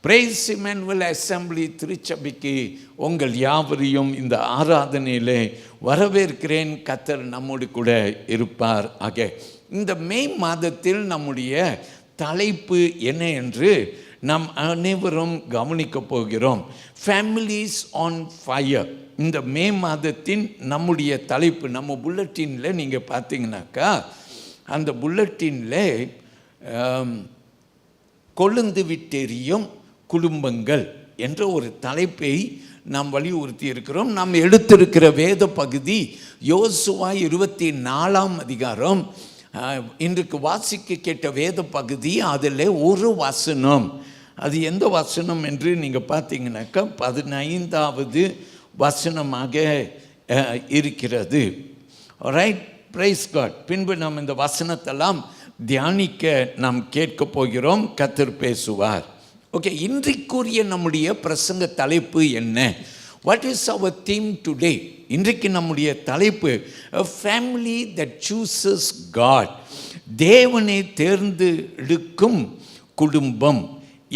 Price Emmanuel assembly திருச்சபைக்கு உங்கள் யாவரையும் இந்த ஆராதனையிலே வரவேற்கிறேன். கர்த்தர் நம்மோடு கூட இருப்பார். ஆக இந்த மே மாதத்தில் நம்முடைய தலைப்பு என்ன என்று நாம் அனைவரும் கவனிக்க போகிறோம். Families on fire. இந்த மே மாதத்தின் நம்முடைய தலைப்பு நம்ம புல்லட்டினில் நீங்கள் பார்த்தீங்கன்னாக்கா, அந்த புல்லட்டினில் கொழுந்து விட்டெரியும் குடும்பங்கள் என்ற ஒரு தலைப்பை நாம் வலியுறுத்தி இருக்கிறோம். நாம் எடுத்திருக்கிற வேத பகுதி யோசுவா 24ஆம் அதிகாரம். இன்றைக்கு வாசிக்க கேட்ட வேத பகுதி, அதில் ஒரு வசனம், அது எந்த வசனம் என்று நீங்கள் பார்த்தீங்கன்னாக்கா 15வது வசனமாக இருக்கிறது. Right, praise God. பின்பு நாம் இந்த வசனத்தெல்லாம் தியானிக்க நாம் கேட்க போகிறோம். கர்த்தர் பேசுவார். ஓகே, இன்றைக்குரிய நம்முடைய பிரசங்க தலைப்பு என்ன? What is our theme today? இன்றைக்கு நம்முடைய தலைப்பு a family that chooses God. தேவனை தேர்ந்து எடுக்கும் குடும்பம்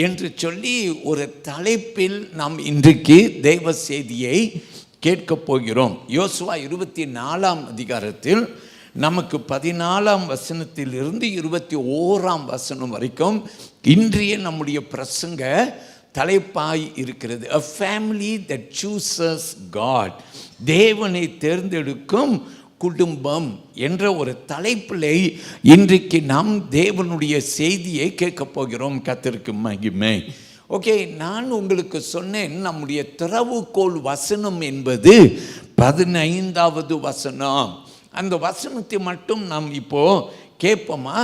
என்று சொல்லி ஒரு தலைப்பில் நாம் இன்றைக்கு தேவ செய்தியை கேட்கப் போகிறோம். யோசுவா 24ஆம் அதிகாரத்தில் நமக்கு 14ஆம் வசனத்திலிருந்து 21ஆம் வசனம் வரைக்கும் இன்றைய நம்முடைய பிரசங்க தலைப்பாய் இருக்கிறது. A family that chooses God. தேவனை தேர்ந்தெடுக்கும் குடும்பம் என்ற ஒரு தலைப்பில் இன்றைக்கு நாம் தேவனுடைய செய்தியை கேட்கப் போகிறோம். கர்த்தருக்கு மகிமை. ஓகே, நான் உங்களுக்கு சொன்னேன் நம்முடைய திறவுகோல் வசனம் என்பது 15வது வசனம். அந்த வசனத்தை மட்டும் நாம் இப்போ கேட்போமா?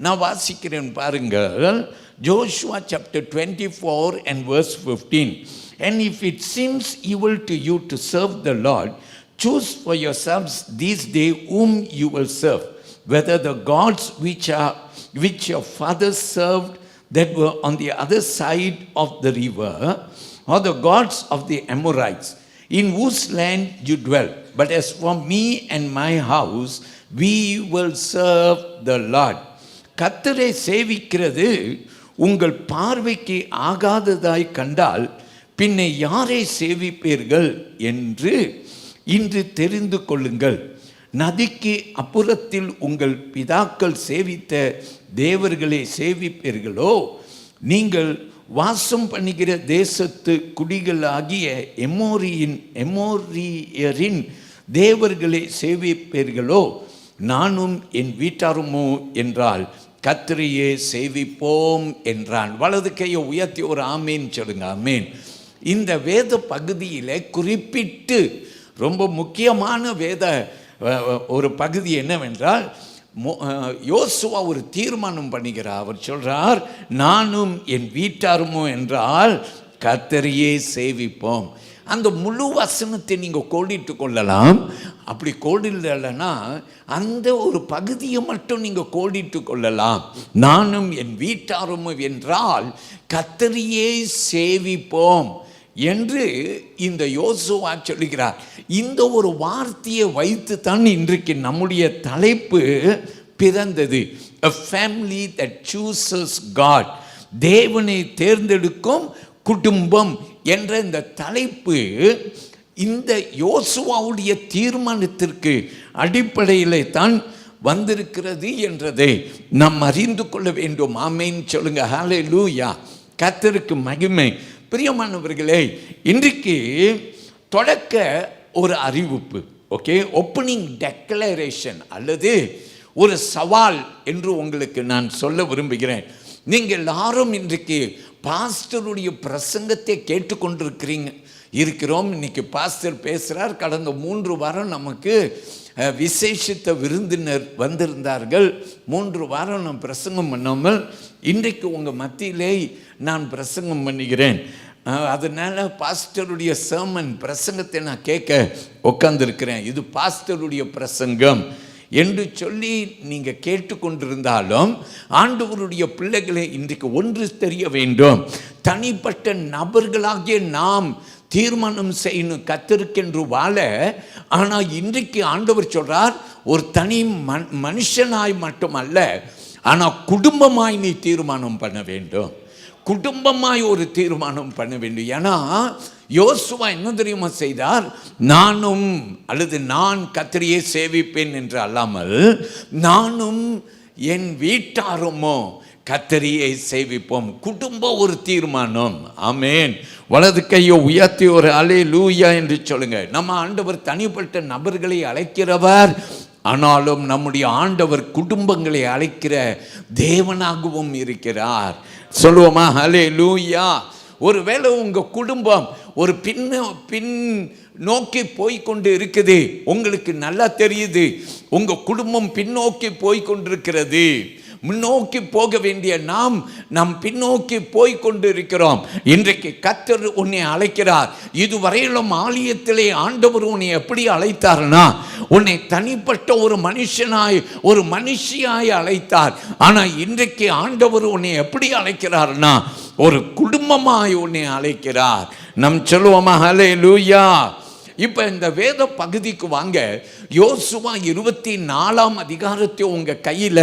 நான் வாசிக்கிறேன் பாருங்கள். Joshua chapter 24 and verse 15. And if it seems evil to you to serve the Lord, choose for yourselves this day whom you will serve, whether the gods which your fathers served that were on the other side of the river, or the gods of the Amorites, in whose land you dwell. But as for me and my house, we will serve the Lord. கர்த்தரை சேவிக்கிறது உங்கள் பார்வைக்கு ஆகாததாய் கண்டால் பின்னை யாரை சேவிப்பீர்கள் என்று இன்று தெரிந்து கொள்ளுங்கள். நதிக்கு அப்புறத்தில் உங்கள் பிதாக்கள் சேவித்த தேவர்களை சேவிப்பீர்களோ, நீங்கள் வாசம் பண்ணுகிற தேசத்து குடிகளாகிய எமோரியரின் தேவர்களை சேவிப்பீர்களோ, நானும் என் வீட்டாருமோ என்றால் கர்த்தரையே சேவிப்போம் என்றான். வலது கையை உயர்த்தி ஒரு ஆமேன் சொல்லுங்க. ஆமேன். இந்த வேத பகுதியில் குறிப்பிட்டு ரொம்ப முக்கியமான வேத ஒரு பகுதி என்னவென்றால், யோசுவா ஒரு தீர்மானம் பண்ணுகிறார். அவர் சொல்றார், நானும் என் வீட்டாருமோ என்றால் கர்த்தரையே சேவிப்போம். அந்த முழு வசனத்தை நீங்கள் கோடிட்டு கொள்ளலாம். அப்படி கோடில்லைன்னா அந்த ஒரு பகுதியை மட்டும் நீங்கள் கோடிட்டு கொள்ளலாம். நானும் என் வீட்டாரும் என்றால் கர்த்தரையே சேவிப்போம் என்று இந்த யோசுவா சொல்லுகிறார். இந்த ஒரு வார்த்தையை வைத்து தான் இன்றைக்கு நம்முடைய தலைப்பு பிறந்தது. A family that chooses God. தேவனை தேர்ந்தெடுக்கும் குடும்பம் என்ற இந்த தலைப்பு இந்த யோசுவாவுடைய தீர்மானத்திற்கு அடிப்படையில் தான் வந்திருக்கிறது என்றதை நாம் அறிந்து கொள்ள வேண்டும். ஆமென் சொல்லுங்க. ஹல்லேலூயா. கர்த்தருக்கு மகிமை. பிரியமானவர்களே, இன்றைக்கு தொடக்க ஒரு அறிவிப்பு, ஓகே, ஓப்பனிங் டெக்ளரேஷன் அல்லது ஒரு சவால் என்று உங்களுக்கு நான் சொல்ல விரும்புகிறேன். நீங்கள் எல்லாரும் இன்றைக்கு பாஸ்டருடைய பிரசங்கத்தை இருக்கிறோம். இன்னைக்கு பாஸ்டர் பேசுகிறார். கடந்த 3 வாரம் நமக்கு விசேஷித்த விருந்தினர் வந்திருந்தார்கள். 3 வாரம் நான் பிரசங்கம் பண்ணாமல் இன்றைக்கு உங்கள் மத்தியிலே நான் பிரசங்கம் பண்ணுகிறேன். அதனால் பாஸ்டருடைய சர்மன் பிரசங்கத்தை நான் கேட்க உட்கார்ந்துருக்கிறேன். இது பாஸ்டருடைய பிரசங்கம் என்று சொல்லி நீங்கள் கேட்டுக்கொண்டிருந்தாலும் ஆண்டவருடைய பிள்ளைகளை இன்றைக்கு ஒன்று தெரிய வேண்டும். தனிப்பட்ட நபர்களாகிய நாம் தீர்மானம் செய்யணும் கர்த்தருக்கென்று வாழ. ஆனால் இன்றைக்கு ஆண்டவர் சொல்றார், ஒரு தனி மனுஷனாய் மட்டுமல்ல, ஆனால் குடும்பமாய் நீ தீர்மானம் பண்ண வேண்டும். குடும்பமாய் ஒரு தீர்மானம் பண்ண வேண்டும். ஏன்னா யோசுவா என்ன தெரியுமா செய்தார்? நானும் அல்லது நான் கர்த்தரையே சேவிப்பேன் என்று அல்லாமல், நானும் என் வீட்டாருமோ கர்த்தரையே சேவிப்போம். குடும்பம் ஒரு தீர்மானம். ஆமென். வலது கையை உயர்த்தி ஒரு அல்லேலூயா என்று சொல்லுங்க. நம்ம ஆண்டவர் தனிப்பட்ட நபர்களை அழைக்கிறவர், ஆனாலும் நம்முடைய ஆண்டவர் குடும்பங்களை அழைக்கிற தேவனாகவும் இருக்கிறார். சொல்லுவோமா? அல்லேலூயா. ஒருவேளை உங்கள் குடும்பம் ஒரு பின் நோக்கி போய்கொண்டு இருக்குது, உங்களுக்கு நல்லா தெரியுது. உங்கள் குடும்பம் பின்னோக்கி போய்கொண்டிருக்கிறது. முன்னோக்கி போக வேண்டிய நாம் பின்னோக்கி போய்கொண்டு இருக்கிறோம். இன்றைக்கு கர்த்தர் உன்னை அழைக்கிறார். இதுவரையிலும் ஆலயத்திலே ஆண்டவர் உன்னை எப்படி அழைத்தார்னா, உன்னை தனிப்பட்ட ஒரு மனுஷனாய் ஒரு மனுஷியாய் அழைத்தார். ஆனால் இன்றைக்கு ஆண்டவர் உன்னை எப்படி அழைக்கிறார்னா, ஒரு குடும்பமாய் உன்னை அழைக்கிறார். நம் சொல்லுவோமா? ஹல்லேலூயா. இப்போ இந்த வேத பகுதிக்கு வாங்க. யோசுவா 24ஆம் அதிகாரத்தை உங்கள் கையில்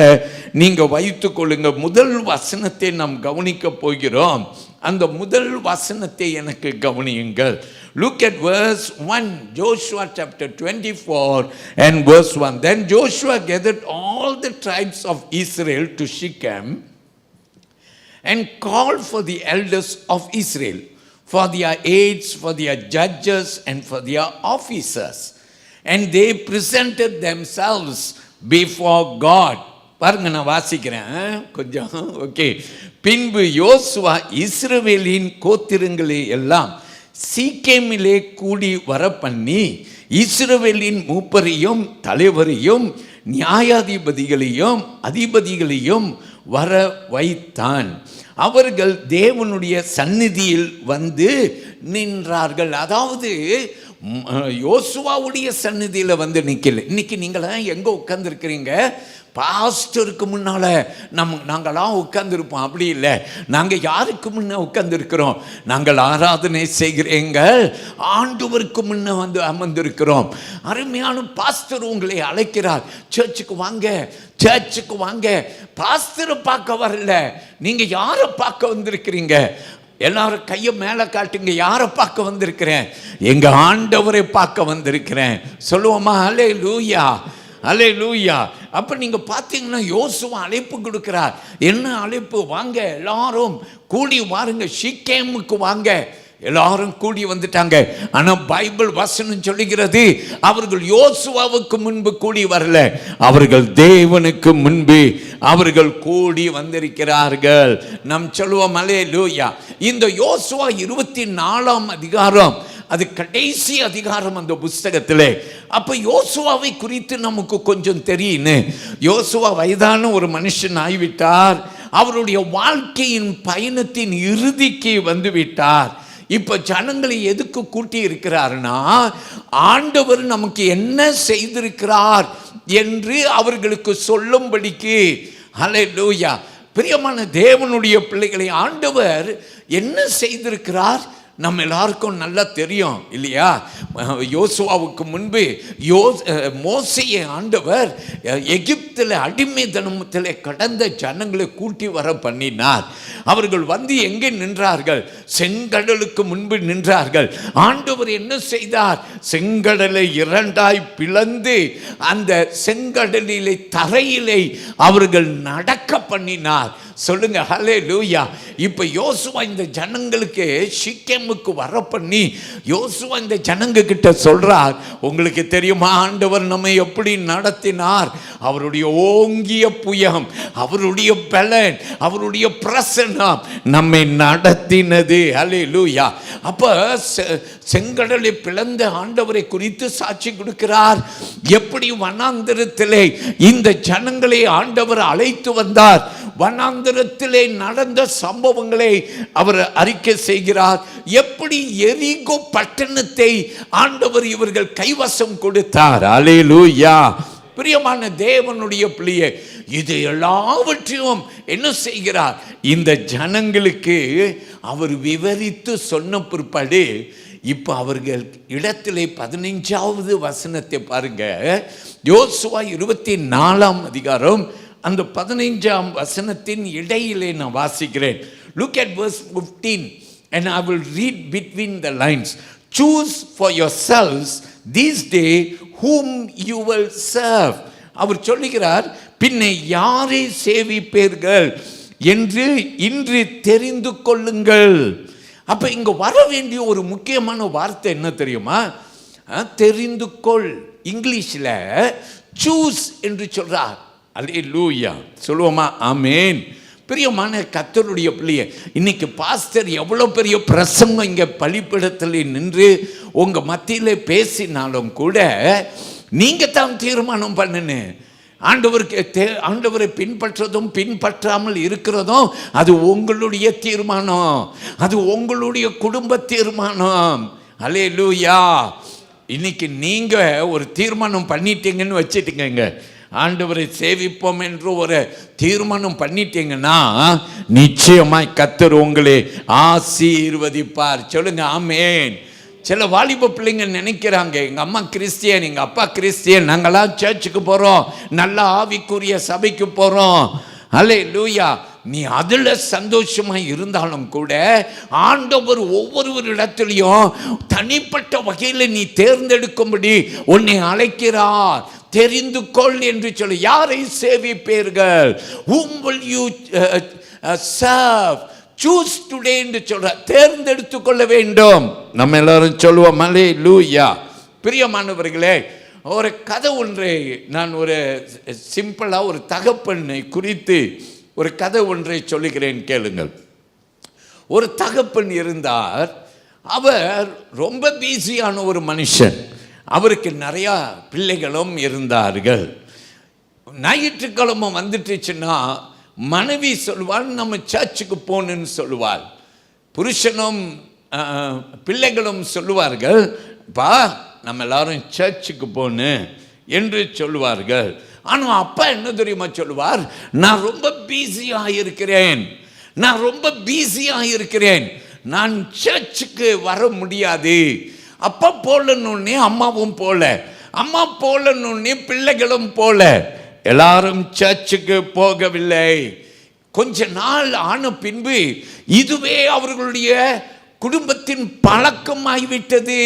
நீங்கள் வைத்து கொள்ளுங்க. முதல் வசனத்தை நாம் கவனிக்க போகிறோம். அந்த முதல் வசனத்தை எனக்கு கவனியுங்கள். Look at verse 1, Joshua chapter 24 and verse 1. Then Joshua gathered all the tribes of Israel to Shechem and called for the elders of Israel, for their aides, for their judges, and for their officers. And they presented themselves before God. பாருங்க, நான் வாசிக்கிறேன் கொஞ்சம். Okay. பின்பு யோசுவா இஸ்ரவேலின் கோத்திரங்களை எல்லாம் சீக்கேமிலே கூடி வர பண்ணி, இஸ்ரவேலின் மூப்பரையும் தலைவரையும் நியாயாதிபதிகளையும் அதிபதிகளையும் வர வைத்தான். அவர்கள் தேவனுடைய சந்நிதியில் வந்து நின்றார்கள். அதாவது யோசுவாவுடைய சந்நிதியில் வந்து நிற்கல. இன்னைக்கு நீங்களாம் எங்கே உட்கார்ந்துருக்கிறீங்க? பாஸ்டருக்கு முன்னால் நாங்களாம் உட்கார்ந்துருப்போம். அப்படி இல்லை. நாங்கள் யாருக்கு முன்னே உட்கார்ந்துருக்கிறோம்? நாங்கள் ஆராதனை செய்கிறீங்கள் ஆண்டவருக்கு முன்னே வந்து அமர்ந்திருக்கிறோம். அருமையான பாஸ்டர் உங்களை அழைக்கிறார். சர்ச்சுக்கு வாங்க, சர்ச்சுக்கு வாங்க. பாஸ்டரை பார்க்க வரல, நீங்கள் யாரை பார்க்க வந்திருக்கிறீங்க? எல்லாரும் கையை மேலே காட்டுங்க. யாரை பார்க்க வந்திருக்கிறேன்? எங்கள் ஆண்டவரை பார்க்க வந்திருக்கிறேன். சொல்லுவோமா? அல்லேலூயா, அல்லேலூயா. அப்போ நீங்கள் பார்த்தீங்கன்னா யோசுவா அழைப்பு கொடுக்கிறார். என்ன அழைப்பு? வாங்க எல்லாரும் கூடி வாருங்க, ஷீக்கேமுக்கு வாங்க. எல்லாரும் கூடி வந்துட்டாங்க. ஆனால் பைபிள் வசனம் சொல்லுகிறது, அவர்கள் யோசுவாவுக்கு முன்பு கூடி வரல, அவர்கள் தேவனுக்கு முன்பு அவர்கள் கூடி வந்திருக்கிறார்கள். நம் சொல்லுவோம் அல்லேலூயா. இந்த யோசுவா 24ஆம் அதிகாரம், அது கடைசி அதிகாரம் அந்த புஸ்தகத்தில். அப்போ யோசுவாவை குறித்து நமக்கு கொஞ்சம் தெரியுன்னு. யோசுவா வயதான ஒரு மனுஷன் ஆகிவிட்டார். அவருடைய வாழ்க்கையின் பயணத்தின் இறுதிக்கு வந்து விட்டார். இப்போ ஜனங்களை எதுக்கு கூட்டி இருக்கிறார்னா, ஆண்டவர் நமக்கு என்ன செய்திருக்கிறார் என்று அவர்களுக்கு சொல்லும்படிக்கு. ஹல்லேலூயா. பிரியமான தேவனுடைய பிள்ளைகளை, ஆண்டவர் என்ன செய்திருக்கிறார் நம்ம எல்லாருக்கும் நல்லா தெரியும் இல்லையா? யோசுவாவுக்கு முன்பு மோசேயை ஆண்டவர் எகிப்தில் அடிமைத்தனத்தில் கடந்த ஜனங்களை கூட்டி வர பண்ணினார். அவர்கள் வந்து எங்கே நின்றார்கள்? செங்கடலுக்கு முன்பு நின்றார்கள். ஆண்டவர் என்ன செய்தார்? செங்கடலை இரண்டாய் பிளந்து அந்த செங்கடலிலே தரையிலே அவர்கள் நடக்க பண்ணினார். சொல்லுங்க ஹல்லேலூயா. இப்போ யோசுவா இந்த ஜனங்களுக்கு ஷீக்கேமுக்கு வர பண்ணி, யோசுவா இந்த ஜனங்க கிட்ட சொல்றார், உங்களுக்கு தெரியுமா ஆண்டவர் நம்மை எப்படி நடத்தினார்? அவருடைய ஓங்கிய புயம், அவருடைய பலன், அவருடைய பிரசன்னம் நம்மை நடத்தினது. ஹல்லேலூயா. அப்போ செங்கடலை பிளந்த ஆண்டவரை குறித்து சாட்சி கொடுக்கிறார். எப்படி வனாந்தரத்திலே இந்த ஜனங்களை ஆண்டவர் அழைத்து வந்தார், வனாந்தரத்திலே நடந்த சம்பவங்களை அவர் அறிக்கை செய்கிறார். எப்படி எரிகோ பட்டணத்தை ஆண்டவர் இவர்கள் கைவசம் கொடுத்தார். அல்லேலூயா. பிரியமான தேவனுடைய பிள்ளையே, இது எல்லாவற்றையும் என்ன செய்கிறார்? இந்த ஜனங்களுக்கு அவர் விவரித்து சொன்ன பிற்பாடு இப்போ அவர்கள் இடத்திலே 15வது வசனத்தை பாருங்க. யோசுவா 24ஆம் அதிகாரம் அந்த 15ஆம் வசனத்தின் இடையிலே நான் வாசிக்கிறேன். Look at verse 15 and I will read between the lines. Choose for yourselves this day whom you will serve. அவர் சொல்லுகிறார், பின்ன யாரை சேவிப்பீர்கள் என்று இன்று தெரிந்து கொள்ளுங்கள். அப்ப இங்க வர வேண்டிய ஒரு முக்கியமான வார்த்தை என்ன தெரியுமா? தெரிந்து கொள். இங்கிலீஷ்ல சூஸ் என்று சொல்றார். அல்லேலூயா சொல்லுவோமா? ஆமென். பிரியமான கர்த்தருடைய பிள்ளையே, இன்னைக்கு பாஸ்டர் எவ்வளோ பெரிய பிரசங்கம் இங்கே பலிப்பிடத்தில் நின்று உங்க மத்தியில பேசினாலும் கூட நீங்க தான் தீர்மானம் பண்ணுன்னு. ஆண்டவரை பின்பற்றதும் பின்பற்றாமல் இருக்கிறதும் அது உங்களுடைய தீர்மானம், அது உங்களுடைய குடும்ப தீர்மானம். அல்லேலூயா. இன்னைக்கு நீங்க ஒரு தீர்மானம் பண்ணிட்டீங்கன்னு வச்சுட்டீங்க, ஆண்டவரை சேவிப்போம் என்று ஒரு தீர்மானம் பண்ணிட்டீங்கன்னா நிச்சயமாய் கர்த்தர் உங்களை ஆசீர்வதிப்பார். சொல்லுங்க ஆமென். சில வாலிப பிள்ளைங்க நினைக்கிறாங்க, எங்கள் அம்மா கிறிஸ்டியன், எங்கள் அப்பா கிறிஸ்டியன், நாங்களாம் சர்ச்சுக்கு போகிறோம், நல்ல ஆவிக்குரிய சபைக்கு போகிறோம். அல்லேலூயா. நீ அதில் சந்தோஷமாக இருந்தாலும் கூட ஆண்டவர் ஒவ்வொரு இடத்துலையும் தனிப்பட்ட வகையில் நீ தேர்ந்தெடுக்கும்படி உன்னை அழைக்கிறார். தெரிந்து கொள் என்று சொல்லி. யாரை சேவிப்பீர்கள்? whom will you serve? choose today என்று சொல்ற, தேர்ந்தெடுத்து கொள்ள வேண்டும். நம்ம எல்லாரும் சொல்லுவோம் அல்லேலூயா. பிரியமானவர்களே, ஒரு கதை ஒன்றை நான் ஒரு சிம்பிளாக ஒரு தகப்பனை குறித்து ஒரு கதை ஒன்றை சொல்லுகிறேன், கேளுங்கள். ஒரு தகப்பன் இருந்தார். அவர் ரொம்ப பிஸியான ஒரு மனுஷன். அவருக்கு நிறையா பிள்ளைகளும் இருந்தார்கள். ஞாயிற்றுக்கிழமை வந்துட்டுச்சுன்னா மனைவி சொல்லுவாள், நம்ம சர்ச்சுக்கு போகணுன்னு சொல்லுவாள். புருஷனும் பிள்ளைகளும் சொல்லுவார்கள், பா நம்ம எல்லாரும் சர்ச்சுக்கு போகணும் என்று சொல்லுவார்கள். ஆனால் அப்பா என்ன தெரியுமா சொல்லுவார்? நான் ரொம்ப பிஸியாக இருக்கிறேன், நான் ரொம்ப பிஸியாக இருக்கிறேன், நான் சர்ச்சுக்கு வர முடியாது. அப்பா போலன்னு அம்மாவும் போல, அம்மா போலன்னு பிள்ளைகளும் போல, எல்லாரும் சர்ச்சுக்கு போகவில்லை. கொஞ்ச நாள் ஆன பின்பு இதுவே அவர்களுடைய குடும்பத்தின் பழக்கமாகிவிட்டது.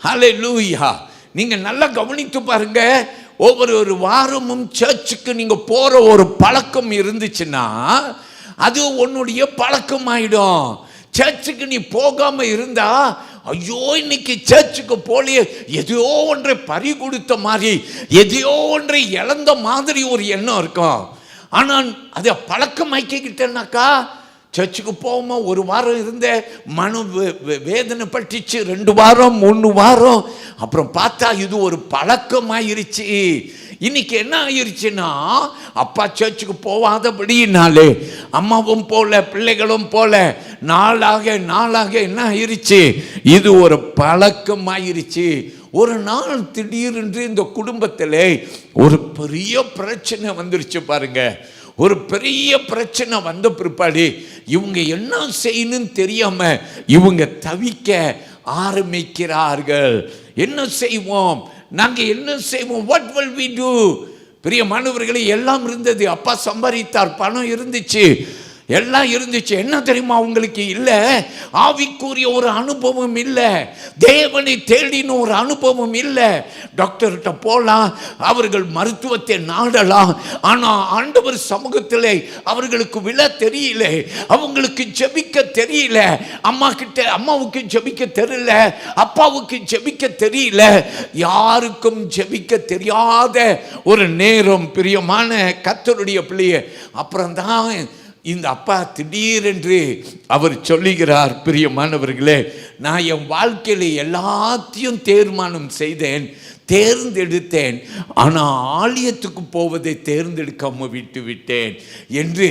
ஹல்லேலூயா. நீங்க நல்லா கவனித்து பாருங்க. ஒவ்வொரு வாரமும் சர்ச்சுக்கு நீங்க போற ஒரு பழக்கம் இருந்துச்சுன்னா அது உன்னுடைய பழக்கமாயிடும். சர்ச்சுக்கு நீ போகாம இருந்தா, ஐயோ இன்னைக்கு சர்ச்சுக்கு போலியே, எதையோ ஒன்றை பறி கொடுத்த மாதிரி, எதையோ ஒன்றை இழந்த மாதிரி ஒரு எண்ணம் இருக்கும். ஆனால் அதை பழக்கமாக்கிக்கிட்டேன்னாக்கா, சர்ச்சுக்கு போவோமா, ஒரு வாரம் இருந்த மனு வேதனை பட்டுச்சு, 2 வாரம் 3 வாரம், அப்புறம் பார்த்தா இது ஒரு பழக்கமாயிருச்சு. இன்னைக்கு என்ன ஆயிருச்சுன்னா, அப்பா சர்ச்சுக்கு போவாதபடினாலே அம்மாவும் போல பிள்ளைகளும் போல நாளாக என்ன ஆயிருச்சு, இது ஒரு பழக்கமாயிருச்சு. ஒரு நாள் திடீரென்று இந்த குடும்பத்தில் ஒரு பெரிய பிரச்சனை வந்துருச்சு பாருங்க. ஒரு பெரிய பிரச்சனை வந்த பிற்பாடு இவங்க என்ன செய்யணும்னு தெரியாம இவங்க தவிக்க ஆரம்பிக்கிறார்கள். என்ன செய்வோம், நாங்க என்ன செய்வோம், வாட் வில் வி டு? பிரியமானவர்களே, எல்லாம் இருந்தது. அப்பா சம்பாதித்தார், பணம் இருந்துச்சு, எல்லாம் இருந்துச்சு. என்ன தெரியுமா உங்களுக்கு இல்லை? ஆவிக்குரிய ஒரு அனுபவம் இல்லை, தேவனை தேடின ஒரு அனுபவம் இல்லை. டாக்டர்கிட்ட போகலாம், அவர்கள் மருத்துவத்தை நாடலாம், ஆனால் ஆண்டவர் சமூகத்தில் அவர்களுக்கு விழ தெரியல, அவங்களுக்கு ஜெபிக்க தெரியல, அம்மாவுக்கு ஜெபிக்க தெரியல, அப்பாவுக்கு ஜெபிக்க தெரியல, யாருக்கும் ஜெபிக்க தெரியாத ஒரு நேரம். பிரியமான கர்த்தருடைய பிள்ளையே, அப்புறம்தான் இந்த அப்பா திடீரென்று அவர் சொல்லுகிறார், பிரியமானவர்களே, நான் என் வாழ்க்கையில் எல்லாத்தையும் தீர்மானம் செய்தேன், தேர்ந்தெடுத்தேன், ஆனால் ஆலயத்துக்கு போவதை தேர்ந்தெடுக்காம விட்டு விட்டேன் என்று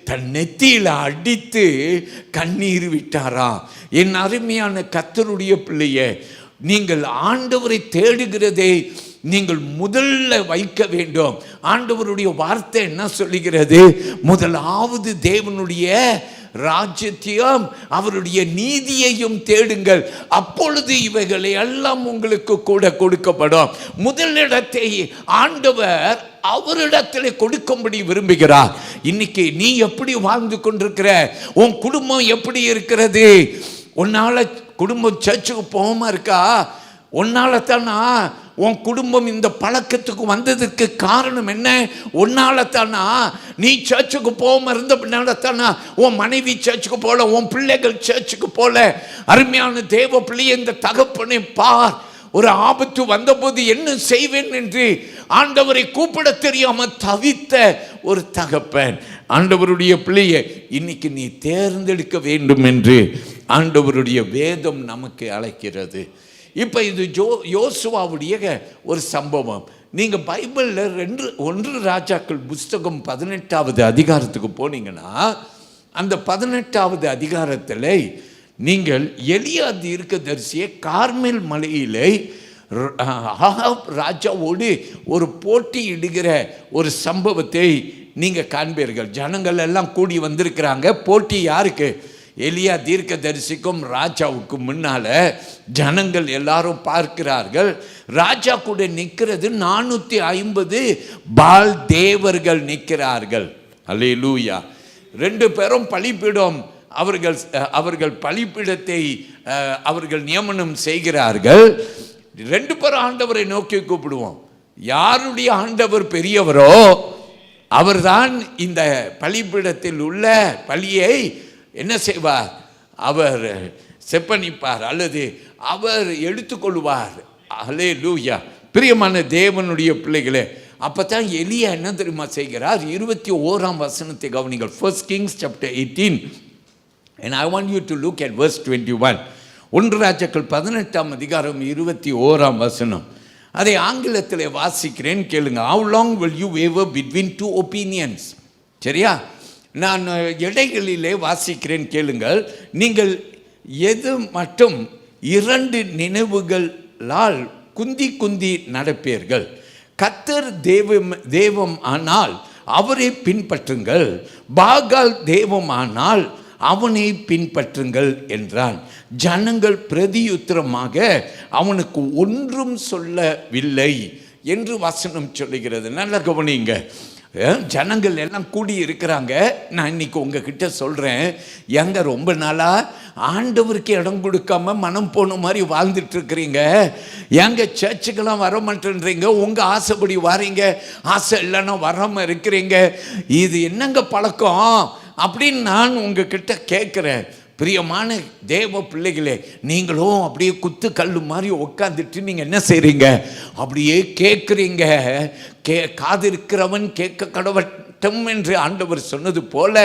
தன் நெத்தியில் அடித்து கண்ணீர் விட்டாராம். என் அருமையான கர்த்தருடைய பிள்ளையே, நீங்கள் ஆண்டவரை தேடுகிறதை நீங்கள் முதல்ல வைக்க வேண்டும். ஆண்டவருடைய வார்த்தை என்ன சொல்லுகிறது? முதலாவது தேவனுடைய ராஜ்யத்தையும் அவருடைய நீதியையும் தேடுங்கள், அப்பொழுது இவைகளை எல்லாம் உங்களுக்கு கூட கொடுக்கப்படும். முதலிடத்தை ஆண்டவர் அவரிடத்தில் கொடுக்கும்படி விரும்புகிறார். இன்னைக்கு நீ எப்படி வாழ்ந்து கொண்டிருக்கிற, உன் குடும்பம் எப்படி இருக்கிறது? உன்னால குடும்பம் சர்ச்சுக்கு போகாம இருக்கா? உன்னால தானா உன் குடும்பம் இந்த பழக்கத்துக்கு வந்ததுக்கு காரணம் என்ன? உன்னால தானா நீ சர்ச்சுக்கு போகாம இருந்த பின்னால தானா உன் மனைவி சர்ச்சுக்கு போல, உன் பிள்ளைகள் சர்ச்சுக்கு போல? அருமையான தேவ பிள்ளையை, இந்த தகப்பனை பார். ஒரு ஆபத்து வந்தபோது என்ன செய்வேன் என்று ஆண்டவரை கூப்பிட தெரியாம தவித்த ஒரு தகப்பன். ஆண்டவருடைய பிள்ளையை இன்னைக்கு நீ தேர்ந்தெடுக்க வேண்டும் என்று ஆண்டவருடைய வேதம் நமக்கு அழைக்கிறது. இப்போ இது யோசுவாவுடைய ஒரு சம்பவம். நீங்கள் பைபிளில் 1 ராஜாக்கள் புஸ்தகம் 18வது அதிகாரத்துக்கு போனீங்கன்னா, அந்த 18வது அதிகாரத்தில் நீங்கள் எலியா தீர்க்கதரிசியை கார்மேல் மலையிலே ஆகாப் ராஜாவோடு ஒரு போட்டி இடுகிற ஒரு சம்பவத்தை நீங்கள் காண்பீர்கள். ஜனங்கள் எல்லாம் கூடி வந்திருக்கிறாங்க. போட்டி யாருக்கு? எலியா தீர்க்கதரிசிக்கும் ராஜாவுக்கும் முன்னால ஜனங்கள் எல்லாரும் பார்க்கிறார்கள். ராஜா கூட நிற்கிறது 450 பால் தேவர்கள் நிற்கிறார்கள். அல்லேலூயா. 2 பேரும் பலிபீடம், அவர்கள் பலிபீடத்தை அவர்கள் நியமனம் செய்கிறார்கள். 2 பேரும் ஆண்டவரை நோக்கி கூப்பிடுவோம். யாருடைய ஆண்டவர் பெரியவரோ அவர்தான் இந்த பலிபீடத்தில் உள்ள பலியை என்ன செய்வார்? அவர் செப்பனிப்பார் அல்லது அவர் எடுத்துக்கொள்வார். அல்லேலூயா. பிரியமான தேவனுடைய பிள்ளைகளே, அப்பதான் எலியா என்ன தெரியுமா செய்கிறார்? 21ஆம் வசனத்தை கவனிங்கள். 1 Kings chapter 18 and I want you to look at verse 21. 1 ராஜாக்கள் 18ஆம் அதிகாரம் 21ஆம் வசனம். அதை ஆங்கிலத்தில் வாசிக்கிறேன், கேளுங்க. How long will you waver between 2 opinions? சரியா? நான் இடைகளிலே வாசிக்கிறேன், கேளுங்கள். நீங்கள் எது மட்டும் 2 நினைவுகளால் குந்தி நடப்பீர்கள். கர்த்தர் தெய்வம் ஆனால் அவரை பின்பற்றுங்கள், பாகால் தெய்வம் ஆனால் அவனை பின்பற்றுங்கள் என்றான். ஜனங்கள் பிரதியுத்தரமாக அவனுக்கு ஒன்றும் சொல்லவில்லை என்று வசனம் சொல்லுகிறது. நல்ல கவனிங்க. ஜனங்கள் எல்லாம் கூடி இருக்கிறாங்க. நான் இன்னைக்கு உங்ககிட்ட சொல்கிறேன், எங்க ரொம்ப நாளாக ஆண்டவருக்கு இடம் கொடுக்காம மனம் போன மாதிரி வாழ்ந்துட்டு இருக்கிறீங்க. எங்க சர்ச்சுக்கெல்லாம் வர மாட்டேன்றீங்க, உங்கள் ஆசைப்படி வாரீங்க, ஆசை இல்லைன்னா வராமல் இருக்கிறீங்க. இது என்னங்க பழக்கம் அப்படின்னு நான் உங்ககிட்ட கேட்குறேன். பிரியமான தேவ பிள்ளைகளே, நீங்களும் அப்படியே குத்து கல் மாதிரி உட்காந்துட்டு நீங்கள் என்ன செய்கிறீங்க? அப்படியே கேட்குறீங்க. காது இருக்கிறவன் கேட்க கடவட்டும் என்று ஆண்டவர் சொன்னது போல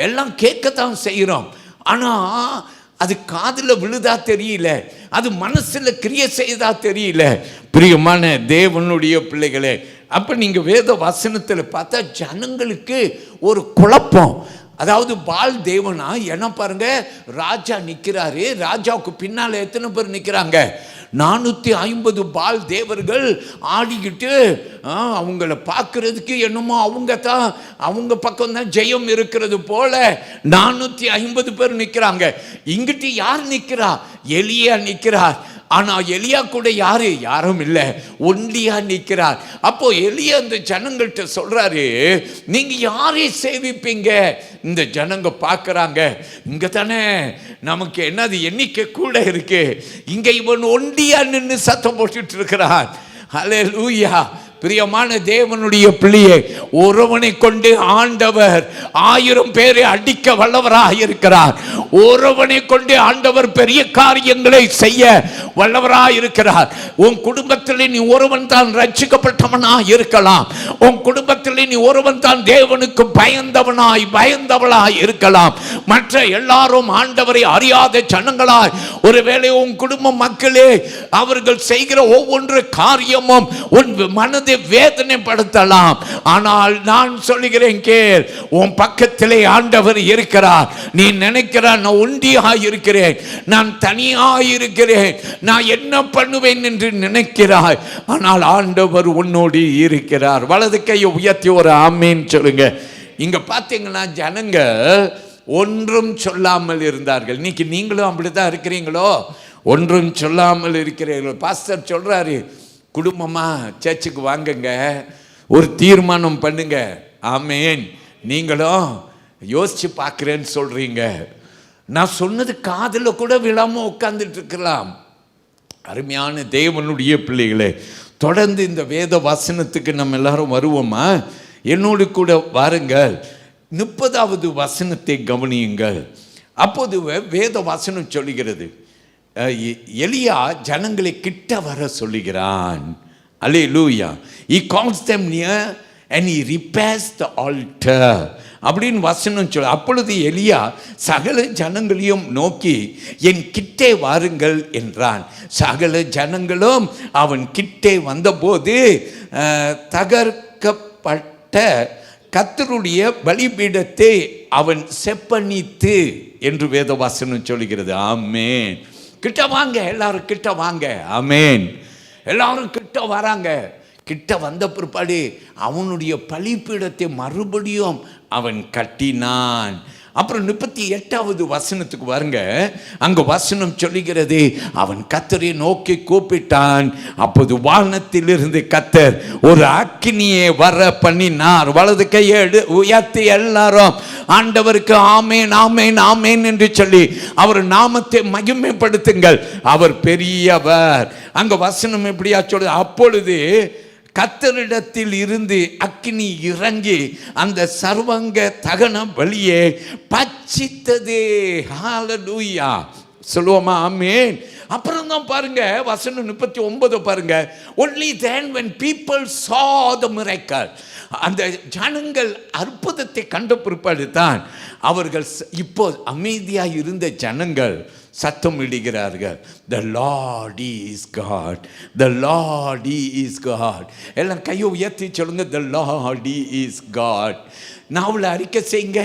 எல்லாம் கேட்கத்தான் செய்கிறோம். ஆனால் அது காதில் விழுதா தெரியல, அது மனசில் கிரியை செய்தா தெரியல. பிரியமான தேவனுடைய பிள்ளைகளே, அப்போ நீங்கள் வேத வசனத்தில் பார்த்தா ஜனங்களுக்கு ஒரு குழப்பம். அதாவது பால் தேவனா என்ன பாருங்க, ராஜா நிற்கிறாரு. ராஜாவுக்கு பின்னால் எத்தனை பேர் நிற்கிறாங்க? 450 பால் தேவர்கள் ஆடிக்கிட்டு அவங்கள பார்க்கறதுக்கு என்னமோ அவங்க பக்கம் தான் ஜெயம் இருக்கிறது போல 450 பேர் நிற்கிறாங்க. இங்கிட்டு யார் நிற்கிறா? எலியா நிற்கிறார். ஆனால் எலியா கூட யாரும் இல்லை, ஒண்டியா நிற்கிறார். அப்போ எலியா அந்த ஜனங்கள்கிட்ட சொல்றாரு, நீங்க யாரை சேவிப்பீங்க? இந்த ஜனங்க பார்க்கறாங்க, இங்க தானே நமக்கு என்னது எண்ணிக்கை கூட இருக்கு, இங்க இவன் ஒண்டியா நின்று சத்தம் போட்டுட்டு இருக்கிறான். ஹல்லேலூயா. பிரியமான தேவனுடைய பிள்ளையே, ஒருவனை கொண்டு ஆண்டவர் 1000 பேரை அடிக்க வல்லவராக இருக்கிறார். ஒருவனை கொண்டு ஆண்டவர் பெரிய காரியங்களை செய்ய வல்லவராக இருக்கிறார். உன் குடும்பத்தில் நீ ஒருவன் தான் ரட்சிக்கப்பட்டவனாக இருக்கலாம். உன் குடும்பத்தில் நீ ஒருவன் தான் தேவனுக்கு பயந்தவளாய் இருக்கலாம். மற்ற எல்லாரும் ஆண்டவரை அறியாத ஜனங்களாய், ஒருவேளை உன் குடும்ப மக்களே அவர்கள் செய்கிற ஒவ்வொரு காரியமும் உன் மனதை வேதனைப்படுத்தலாம். ஆனால் நான் சொல்லுகிறேன் கேள், உன் பக்கத்திலே ஆண்டவர் இருக்கிறார். நீ நினைக்கிறான் நான் ஒண்டியாக இருக்கிறேன், நான் தனியாக இருக்கிறேன், நான் என்ன பண்ணுவேன் என்று நினைக்கிறாய். ஆனால் ஆண்டவர் உன்னோடு இருக்கிறார். வலது கையை உயர்த்தி ஒரு ஆமேன் சொல்லுங்க. இங்க பார்த்தீங்கன்னா ஜனங்க ஒன்றும் சொல்லாமல் இருந்தார்கள். இன்னைக்கு நீங்களும் அப்படித்தான் இருக்கிறீங்களோ? ஒன்றும் சொல்லாமல் இருக்கிறீர்கள். பாஸ்டர் சொல்றாரு, குடும்பமா சர்ச்சுக்கு வாங்குங்க, ஒரு தீர்மானம் பண்ணுங்க. ஆமேன். நீங்களும் யோசிச்சு பார்க்குறேன்னு சொல்றீங்க. நான் சொன்னது காதில் கூட விழாம உட்கார்ந்துட்டு இருக்கலாம். அருமையான தேவனுடைய பிள்ளைகளே, தொடர்ந்து இந்த வேத வசனத்துக்கு நம்ம எல்லாரும் வருவோமா? என்னோடு கூட வாருங்கள். 30வது வசனத்தை கவனியுங்கள். அப்போது வேத வசனம் சொல்லுகிறது, எலியா ஜனங்களை கிட்ட வர சொல்லுகிறான். அல்லேலூயா. He calls them near and he repairs the altar அப்படின்னு வசனம் சொல்ல. அப்பொழுது எலியா சகல ஜனங்களையும் நோக்கி என் கிட்டே வாருங்கள் என்றான். சகல ஜனங்களும் அவன் கிட்டே வந்தபோது தகர்க்கப்பட்ட கர்த்தருடைய பலிபீடத்தை அவன் செப்பனித்து என்று வேத வசனம் சொல்லுகிறது. ஆமேன். கிட்ட வாங்க, எல்லாரும் கிட்ட வாங்க. ஆமேன். எல்லாரும் கிட்ட வராங்க. கிட்ட வந்த பிற்பாடு அவனுடைய பலிபீடத்தை மறுபடியும் அவன் கட்டினான். அப்புறம் 38வது வசனத்துக்கு வருங்க. அங்க வசனம் சொல்லுகிறது, அவன் கர்த்தரை நோக்கி கூப்பிட்டான். அப்போது வானத்திலிருந்து கர்த்தர் ஒரு அக்கினியை வர பண்ணினார். வலது கையை உயர்த்தி எல்லாரும் ஆண்டவருக்கு ஆமேன் ஆமேன் ஆமேன் என்று சொல்லி அவர் நாமத்தை மகிமைப்படுத்துங்கள். அவர் பெரியவர். அங்க வசனம் எப்படியா சொல்லுது, அப்பொழுது கர்த்தரிடத்தில் இருந்து அக்கினி இறங்கி அந்த சர்வங்க தகன பலியை பட்சித்தது. ஹல்லேலூயா. சொல்லுவோமா? ஆமென். அப்புறம் தான் பாருங்க வசனம் 39 பாருங்க. only then when people saw the miracle, அந்த ஜனங்கள் அற்புதத்தை கண்ட பிற்பாடு தான் அவர்கள், இப்போ அமைதியாக இருந்த ஜனங்கள் சத்தம் இடுகிறார்கள், the Lord is God, the Lord is God. எல்லாம் கையை உயர்த்தி சொல்லுங்க, the Lord is God. நாவல அறிக்கை செய்யுங்க,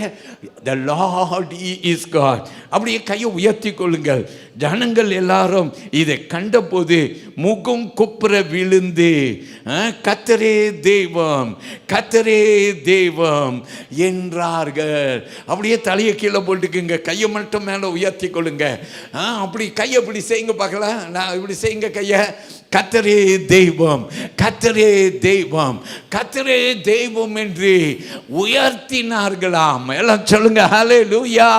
the Lord is God. அப்படியே கையை உயர்த்தி கொள்ளுங்கள். ஜனங்கள் எல்லாரும் இதை கண்டபோது முகம் குப்புற விழுந்து கர்த்தரே தெய்வம், கர்த்தரே தெய்வம் என்றார்கள். அப்படியே தலையை கீழே போட்டுக்குங்க, கையை மட்டும் மேலே உயர்த்தி கொள்ளுங்க. அப்படி கையை இப்படி செய்யுங்க பார்க்கலாம். நான் இப்படி செய்யுங்க கையை. கர்த்தரே தெய்வம், கர்த்தரே தெய்வம், கர்த்தரே தெய்வம் என்று உயர்த்தினார்களாம். எல்லாம் சொல்லுங்க ஹல்லேலூயா.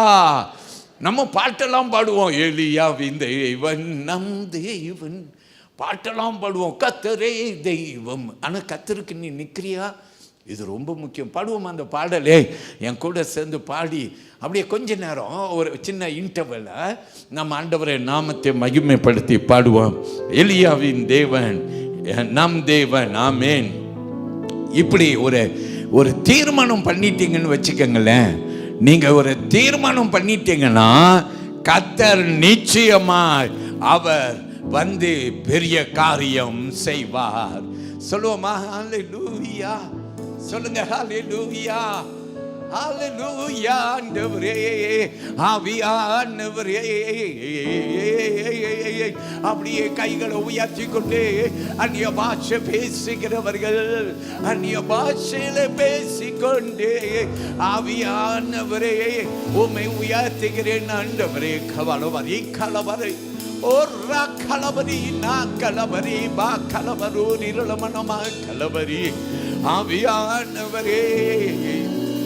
நம்ம பாட்டெல்லாம் பாடுவோம், எலியாவின் தேவன் நம் தேவன், பாட்டெல்லாம் பாடுவோம், கர்த்தரே தெய்வம். ஆனால் கர்த்தருக்கு நீ நிற்கிறியா? இது ரொம்ப முக்கியம். பாடுவோம் அந்த பாடலே, என் கூட சேர்ந்து பாடி அப்படியே கொஞ்ச நேரம் ஒரு சின்ன இன்டர்வலில் நம்ம ஆண்டவரை நாமத்தை மகிமைப்படுத்தி பாடுவோம். எலியாவின் தேவன் நம் தேவன். ஆமேன். இப்படி ஒரு தீர்மானம் பண்ணிட்டீங்கன்னு வச்சுக்கோங்களேன். நீங்கள் ஒரு தீர்மானம் பண்ணிட்டீங்கன்னா கர்த்தர் நிச்சயமாய் அவர் வந்து பெரிய காரியம் செய்வார். சொல்லுவோமா? ஹல்லேலூயா. சொல்லுங்க ஹல்லேலூயா. ஹல்லேலூயா. ஆண்டவரே, ஆவியானவரே, அப்படியே கைகளை உயர்த்தி கொண்டு அந்நிய பாஷை பேசுகிறவர்கள் அந்நிய பாஷையில பேசிக்கொண்டு, ஆவியானவரே உம்மை உயர்த்துகிறேன் ஆண்டவரே. கவலவரி கலவரை ஓரா கலவரி நா கலவரி பா கலவரு நிரளமனமா கலவரி. ஆவியானவரே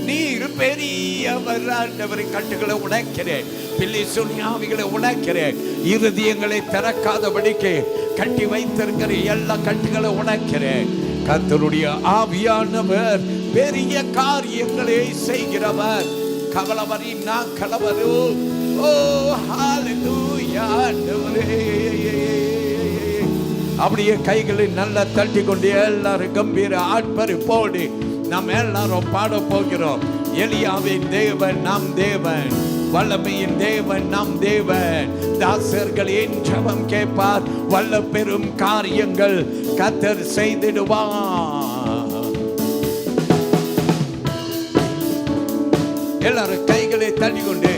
நீர் பெரியவர் ஆண்டவரை. கட்டுகளை உடைக்கிறேன், பிள்ளை சொல்லி ஆவிகளை உடைக்கிறேன், இருதயங்களை திறக்காதபடிக்கு கட்டி வைத்திருக்கிற எல்லா கட்டுகளை உடைக்கிறேன். கர்த்தருடைய ஆவியானவர் பெரிய காரியங்களை செய்கிறவர். கவலவரி நா கலவரு. ஓ ஹல்லேலூயா. அப்படியே கைகளை நல்லா தட்டி கொண்டு எல்லாரும் கம்பீர ஆட்பரிப்போடு நாம் எல்லாரும் பாட போகிறோம். எலியாவின் தேவன் நம் தேவன், வல்லமையின் தேவன் நம் தேவன். தாசர்களின் ஜெபம் கேட்பார், வல்ல பெரும் காரியங்கள் கர்த்தர் செய்திடுவார். எல்லாரும் கைகளை தட்டி கொண்டு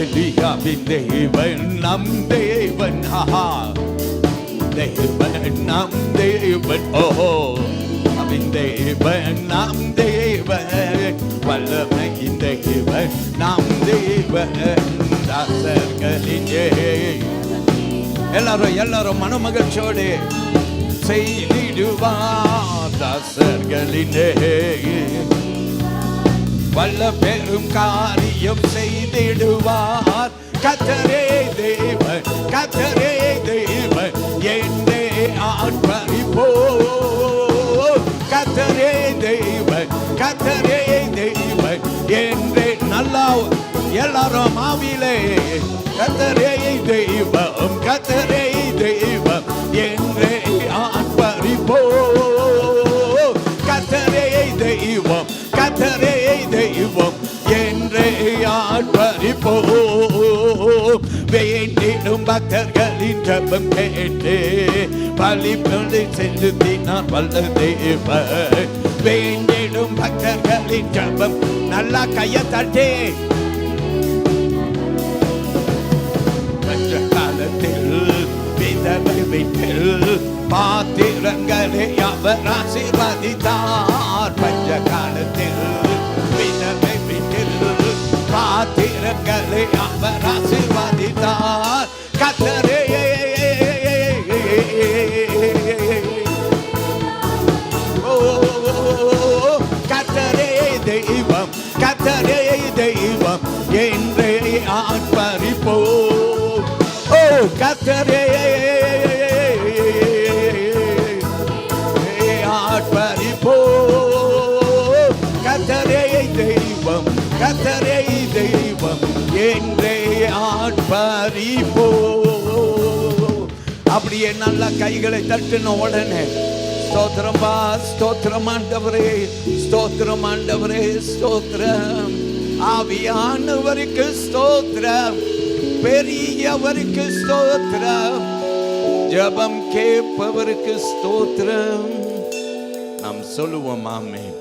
எலியாவின் தேவன் நம் தேவன். தேவன் நம் தேவன். ஓஹோ, அவன் தேவன் நம் தேவன். தேவன், வல்லமை இந்த தேவன், நாம் தேவன் தாசர்களிலே. எல்லாரும் மனமகிழ்ச்சியோடு செய்திடுவார் தாசர்களிலே. வல்ல பெரும் காரியம் செய்திடுவார். கர்த்தரே தேவன், கர்த்தரே தேவன் என்றே ஆர்ப்பரிப்போம். கர்த்தரே தேவன், கர்த்தரே தேவன் என்றே. நல்லா எல்லாரும் ஆவியிலே கர்த்தரே தெய்வம், கர்த்தரே தெய்வம் என்றே ஆர்ப்பரிப்போம். கர்த்தரே தெய்வம், கர்த்தரே தெய்வம் என்றே ஆர்ப்பரிப்போம். வேண்டிடும் பக்தர்களின் ஜெபம் கேட்டு பலிபலி செலுத்தினார் வல்ல தேவன். வேண்டிடும் பக்தர்களின் ஜெபம். நல்லா கையை தட்டி. காலத்தில் விதவை வீட்டில் பாத்திரங்களை அவர் ஆசீர்வதித்தார். பஞ்ச காலத்தில் விதவை வீட்டில் பாத்திரங்களை அவர் ஆசீர்வதித்தார். கர்த்தரே கர்த்தரே தெய்வம், கர்த்தரே தெய்வம் என்றே ஆர்ப்பரிப்போம். கர்த்தரே ஆர்ப்பரிப்போம். கர்த்தரே தெய்வம், கர்த்தரே தெய்வம் என்றே ஆர்ப்பரிப்போம். அப்படியே நல்ல கைகளை தட்டின உடனே ஸ்தோத்திரம் பா, ஸ்தோத்திரம் ஆண்டவரே, ஸ்தோத்திரம் ஆண்டவரே, ஸ்தோத்திரம். ஆவியானவருக்கு ஸ்தோத்திரம், பெரியவருக்கு ஸ்தோத்திரம், ஜெபம் கேட்பவருக்கு ஸ்தோத்திரம். நாம் சொல்லுவோம் ஆமென்.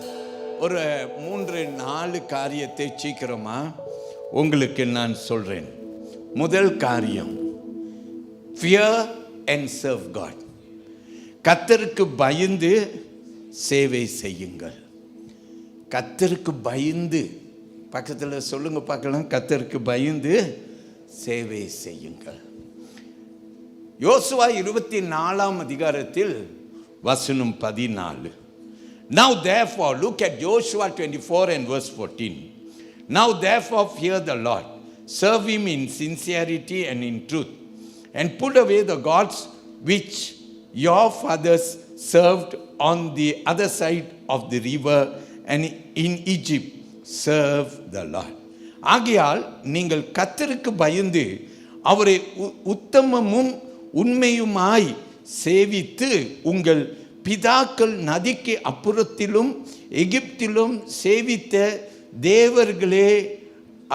ஒரு 3-4 காரியத்தை சீக்கிரமா உங்களுக்கு நான் சொல்றேன். முதல் காரியம், fear and serve God. கர்த்தருக்கு பயந்து சேவை செய்யுங்கள். கர்த்தருக்கு பயந்து, பக்கத்தில் சொல்லுங்க பார்க்கலாம், கர்த்தருக்கு பயந்து சேவை செய்யுங்கள். யோசுவா 24 அதிகாரத்தில் வசனம் 14. Now therefore, look at Joshua 24 and verse 14. Now therefore fear the Lord, serve him in sincerity and in truth, and put away the gods which your fathers served on the other side of the river and in Egypt. Serve the Lord. ஆகையால் நீங்கள் கர்த்தருக்கு பயந்து அவரை உத்தமமும் உண்மையுமாய் சேவித்து உங்கள் பிதாக்கள் நதிக்கு அப்புறத்திலும் எகிப்திலும் சேவித்த தேவர்களே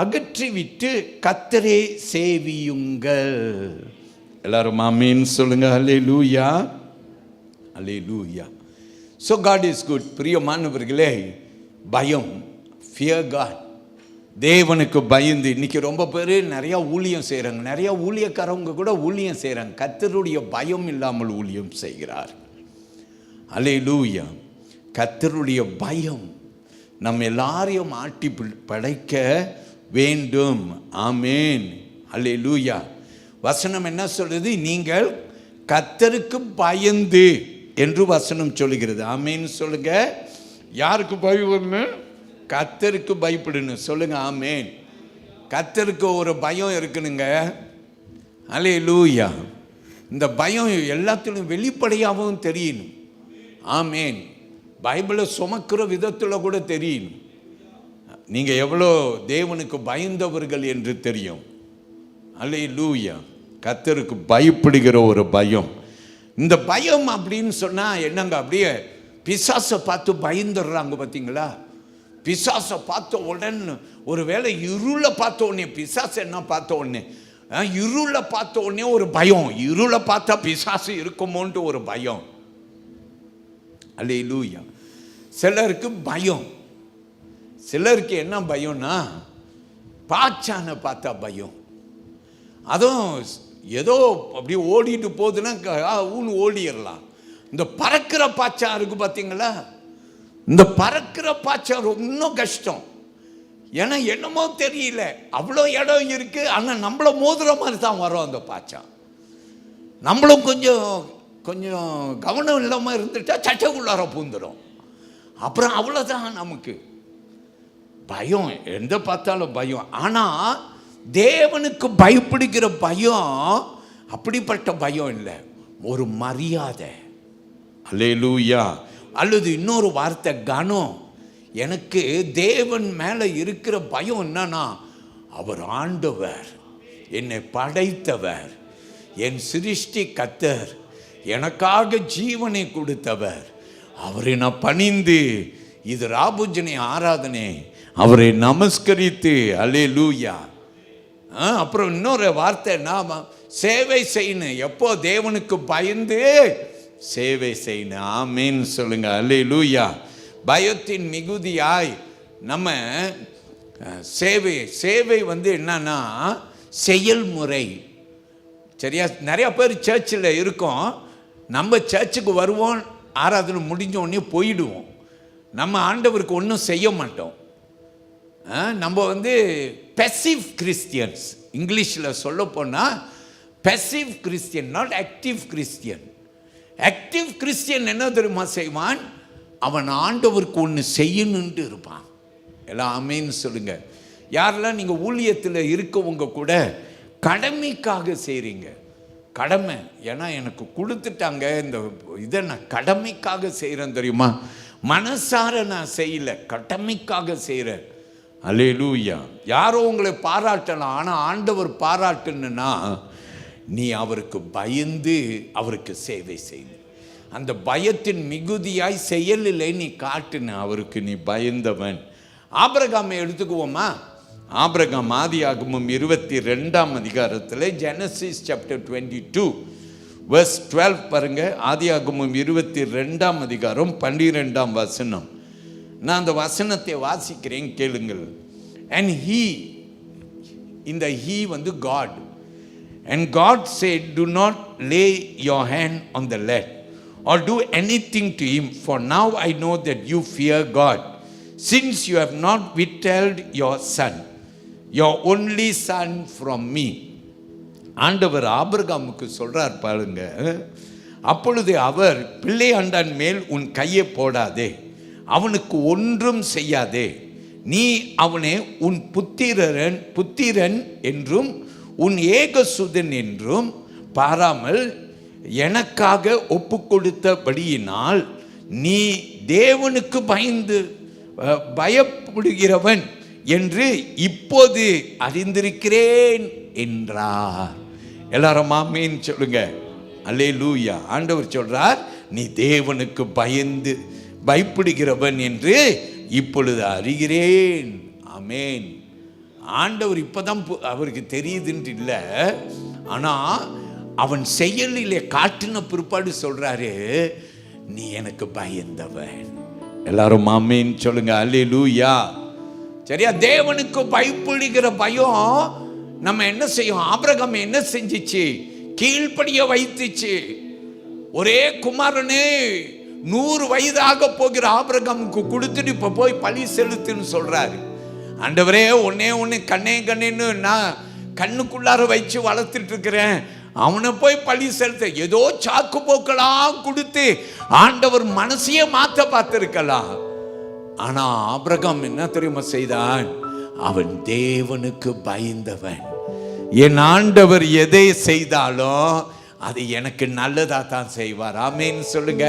அகற்றிவிட்டு கர்த்தரை சேவியுங்கள். எல்லாரும் ஆமென் சொல்லுங்க. ஹல்லேலூயா, ஹல்லேலூயா. So God is good. பிரியமானவர்களே, பயம், fear God, தேவனுக்கு பயந்து. இன்னைக்கு ரொம்ப பேர் நிறையா ஊழியம் செய்கிறாங்க, நிறையா ஊழியக்காரவங்க கூட ஊழியம் செய்கிறாங்க, கர்த்தருடைய பயம் இல்லாமல் ஊழியம் செய்கிறார். ஹல்லேலூயா. கர்த்தருடைய பயம் நம்ம எல்லாரையும் ஆட்டி படைக்க வேண்டும். ஆமென், ஹல்லேலூயா. வசனம் என்ன சொல்றது? நீங்கள் கர்த்தருக்கு பயந்து என்று வசனம் சொல்லுகிறது. ஆமென் சொல்லுங்க. யாருக்கு பயப்படணும்? கர்த்தருக்கு பயப்படணும். சொல்லுங்க ஆமென். கர்த்தருக்கு ஒரு பயம் இருக்குனுங்க. ஹல்லேலூயா. இந்த பயம் எல்லாத்திலும் வெளிப்படையாகவும் தெரியணும். ஆமென். பைபிளை சுமக்கிற விதத்தில் கூட தெரியணும். நீங்கள் எவ்வளோ தேவனுக்கு பயந்தவர்கள் என்று தெரியும். ஹல்லேலூயா. கர்த்தருக்கு பயப்படுகிற ஒரு பயம். இந்த பயம் அப்படின்னு சொன்னால் என்னங்க, அப்படியே பிசாசை பார்த்து பயந்துடுறாங்க பார்த்தீங்களா? பிசாசை பார்த்த உடனே, ஒரு வேளை இருளை பார்த்த உடனே, பிசாசு என்ன பார்த்த உடனே, இருளை பார்த்த உடனே ஒரு பயம். இருளை பார்த்தா பிசாசு இருக்குமோன்ட்டு ஒரு பயம். அல்லேலூயா. சிலருக்கு பயம். சிலருக்கு என்ன பயம்னா, பாச்சானை பார்த்தா பயம். அதுவும் ஏதோ அப்படி ஓடிட்டு போகுதுன்னா ஊன்னு ஓடிடலாம். இந்த பறக்கிற பாச்சா இருக்கு பார்த்தீங்களா? இந்த பறக்கிற பாய்ச்சா இன்னும் கஷ்டம். ஏன்னா என்னமோ தெரியல, அவ்வளோ இடம் இருக்கு, ஆனால் நம்மள மோதுற மாதிரி தான் வரும் அந்த பாய்ச்சா. நம்மளும் கொஞ்சம் கொஞ்சம் கவனம் இல்லாமல் இருந்துட்டா சட்டைக்குள்ளார பூந்துடும். அப்புறம் அவ்வளோதான், நமக்கு பயம், எந்த பார்த்தாலும் பயம். ஆனால் தேவனுக்கு பயப்படுகிற பயம் அப்படிப்பட்ட பயம் இல்லை, ஒரு மரியாதை. அல்லேலூயா. அல்லது இன்னொரு வார்த்தை கனம். எனக்கு தேவன் மேலே இருக்கிற பயம் என்னன்னா, அவர் ஆண்டவர், என்னை படைத்தவர், என் சிருஷ்டி கர்த்தர், எனக்காக ஜீவனை கொடுத்தவர், அவரை நான் பணிந்து, இது ராபூஜனை ஆராதனை, அவரை நமஸ்கரித்து, அல்லேலூயா. அப்புறம் இன்னொரு வார்த்தை, நாம் சேவை செய்யணும். எப்போ தேவனுக்கு பயந்து சேவை செய்யணும். ஆமீன் சொல்லுங்க, அல்லேலூயா. பயத்தின் மிகுதியாய் நம்ம சேவை என்னன்னா செயல்முறை. சரியா? நிறையா பேர் சர்ச்சில் இருக்கோம், நம்ம சர்ச்சுக்கு வருவோம், ஆராதனை முடிஞ்ச உடனே போயிடுவோம். நம்ம ஆண்டவருக்கு ஒன்றும் செய்ய மாட்டோம். நம்ம பெசிவ் கிறிஸ்டியன்ஸ். இங்கிலீஷில் சொல்ல போனால் passive Christian, not active Christian. Active Christian என்ன தெரியுமா செய்வான்? அவன் ஆண்டவருக்கு ஒன்று செய்யணுன்ட்டு இருப்பான். எல்லாம் ஆமேன்னு சொல்லுங்க. யாரெல்லாம் நீங்கள் ஊழியத்தில் இருக்கவங்க கூட கடமைக்காக செய்கிறீங்க, கடமை, ஏன்னா எனக்கு கொடுத்துட்டாங்க இந்த இதை, நான் கடமைக்காக செய்கிறேன் தெரியுமா, மனசார நான் செய்யலை, கடமைக்காக செய்கிறேன். அல்லேலூயா. யாரோ உங்களை பாராட்டலாம், ஆனால் ஆண்டவர் பாராட்டணுன்னா நீ அவருக்கு பயந்து அவருக்கு சேவை செய்து, அந்த பயத்தின் மிகுதியாய் செயலில் நீ காட்டுன, அவருக்கு நீ பயந்தவன். ஆபிரகாமை எடுத்துக்குவோமா? ஆபிரகாம் ஆதியாகமம் 22ஆம் அதிகாரத்தில், ஜெனசிஸ் சாப்டர் 22 verse 12 பாருங்க. ஆதியாகமம் 22ஆம் அதிகாரம் 12ஆம் வசனம். நான் அந்த வசனத்தை வாசிக்கிறேன், கேளுங்கள். And he, இந்த he God. And God said, do not lay your hand on the lad or do anything to him, for now I know that you fear God, since you have not withheld your son, your only son, from me. ஆண்டவர் ஆபிரகாமுக்கு சொல்றார் பாருங்க. அப்பொழுது அவர், பிள்ளையாண்டான் மேல் உன் கையை போடாதே, அவனுக்கு ஒன்றும் செய்யாதே, நீ அவனை உன் புத்திரன் என்றும் உன் ஏகசுதன் என்றும் பாராமல் எனக்காக ஒப்பு கொடுத்தபடியினால் நீ தேவனுக்கு பயப்படுகிறவன் என்று இப்போது அறிந்திருக்கிறேன் என்றார். எல்லாரும் ஆமீன் சொல்லுங்க, அல்லேலூயா. ஆண்டவர் சொல்றார், நீ தேவனுக்கு பயப்படுகிறவன் என்று இப்பொழுது அறிகிறேன். ஆமேன். ஆண்டவர் இப்பதான் அவருக்கு தெரியுதுன்ட்டு இல்லை, ஆனால் அவன் செயலிலே காட்டின பிற்பாடு சொல்றாரு, நீ எனக்கு பயந்தவன். எல்லாரும் ஆமீன் சொல்லுங்க, அல்லேலூயா. சரியா? தேவனுக்கு பயப்படுகிற பயம் நம்ம என்ன செய்யும்? ஆபிரகாம் என்ன செஞ்சிச்சு? கீழ்ப்படிய வைத்துச்சு. ஒரே குமாரனே 100 வயதாக போகிற ஆபிரகாமுக்கு கொடுத்துட்டு இப்போ போய் பலி செலுத்துன்னு சொல்றாரு. ஆண்டவரே, ஒன்னே கண்ணேன்னு நான் கண்ணுக்குள்ளார வச்சு வளர்த்துட்டு இருக்கிறேன், அவனை போய் பலி செலுத்த. ஏதோ சாக்கு போக்கலாம் கொடுத்து ஆண்டவர் மனசையே மாற்ற பார்த்திருக்கலாம். ஆனா ஆபிரகாம் என்ன தெரியுமா செய்தான்? அவன் தேவனுக்கு பயந்தவன். என் ஆண்டவர் எதை செய்தாலும் அது எனக்கு நல்லதா தான் செய்வார். ஆமேன்னு சொல்லுங்க.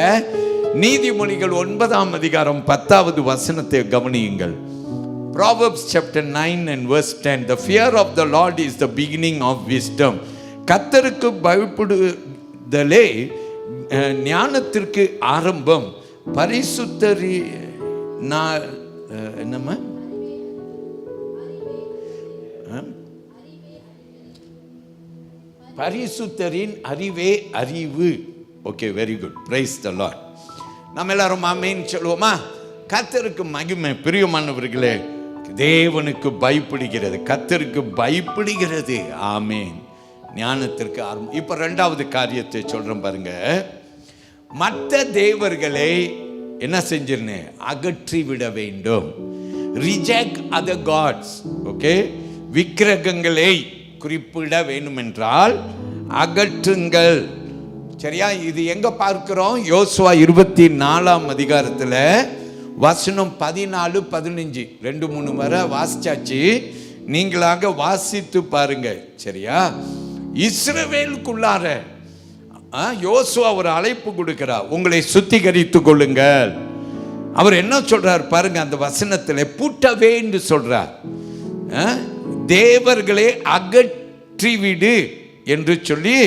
நீதிமொழிகள் 9ஆம் அதிகாரம் 10வது வசனத்தை கவனியுங்கள். Proverbs chapter 9 and verse 10. The fear of the Lord is the beginning of wisdom. கர்த்தருக்கு பயப்படுதலே ஞானத்திற்கு ஆரம்பம். பரிசுத்தரி என்னம்மா? பரிசுத்தரின் அறிவே அறிவு. Okay, very good. Praise the Lord. நம்ம எல்லாரும் ஆமென் சொல்லுவோமா? கர்த்தருக்கு மகிமை. பிரியமானவர்களே, தேவனுக்கு பயப்படுகிறது, கர்த்தருக்கு பயப்படுகிறது. ஆமென். ஞானத்திற்கு ஆரம்பம். இப்போ 2வது காரியத்தை சொல்றேன் பாருங்க. மற்ற தேவர்களை என்ன செஞ்சிருந்தேன்? அகற்றி விட வேண்டும். Reject other God's. ஓகே, விக்கிரகங்களை குறிப்பிட வேண்டும் என்றால் அகற்றுங்கள். சரியா? இது எங்க பார்க்கிறோம்? யோசுவா 24ஆம் அதிகாரத்தில் வசனம் 14, 15 2-3 முறை வாசிச்சாச்சு. நீங்களாக வாசித்து பாருங்க. சரியா? இஸ்ரவேலுக்குள்ளார யோசுவா ஒரு அழைப்பு கொடுக்கிறார், உங்களை சுத்திகரித்து கொள்ளுங்கள். அவர் என்ன சொல்றார் பாருங்க, அந்த வசனத்தில் புட்டவே என்று சொல்றார். தேவர்களை அகற்றிவிடு என்று சொல்லி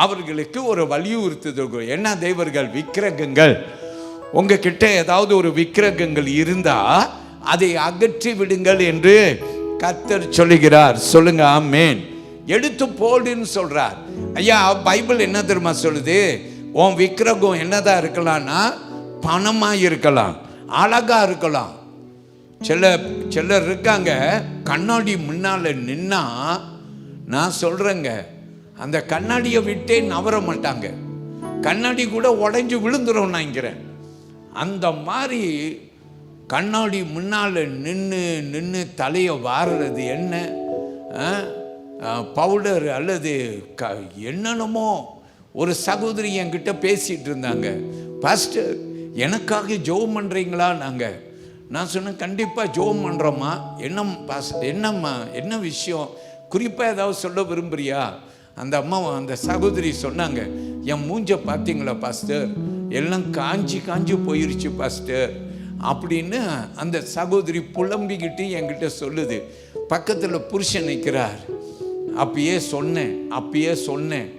அவர்களுக்கு ஒரு வலியுறுத்துதல். என்ன தேவர்கள்? விக்கிரகங்கள். உங்ககிட்ட ஏதாவது ஒரு விக்கிரகங்கள் இருந்தா அதை அகற்றி விடுங்கள் என்று கர்த்தர் சொல்லுகிறார். சொல்லுங்க ஆமென். எடுத்து போடுன்னு சொல்றார். ஐயா, பைபிள் என்ன தெரியுமா சொல்லுது? உன் விக்கிரகம் என்னதான் இருக்கலாம்னா, பணமா இருக்கலாம், அழகா இருக்கலாம். சிலர் இருக்காங்க, கண்ணாடி முன்னால நின்னா நான் சொல்றேங்க, அந்த கண்ணாடியை விட்டே நவர மாட்டாங்க. கண்ணாடி கூட உடைஞ்சு விழுந்துரும் நினைக்கிறேன். அந்த மாதிரி கண்ணாடி முன்னால் நின்று தலையை வாடுறது என்ன பவுடர் அல்லது என்னென்னமோ. ஒரு சகோதரி என்கிட்ட பேசிகிட்டு இருந்தாங்க, பாஸ்டர் எனக்காக ஜெபம் பண்ணுறீங்களா? நான் சொன்னேன், கண்டிப்பாக ஜெபம் பண்ணுறோம்மா. என்னம்மா, என்ன விஷயம், குறிப்பாக ஏதாவது சொல்ல விரும்புறியா? அந்த சகோதரி சொன்னாங்க, என் மூஞ்ச பார்த்தீங்களா பாஸ்டர், எல்லாம் காஞ்சி போயிருச்சு பாஸ்டர் அப்படின்னு அந்த சகோதரி புலம்பிக்கிட்டு என்கிட்ட சொல்லுது. பக்கத்தில் புருஷன் நிற்கிறார். அப்பயே சொன்னேன்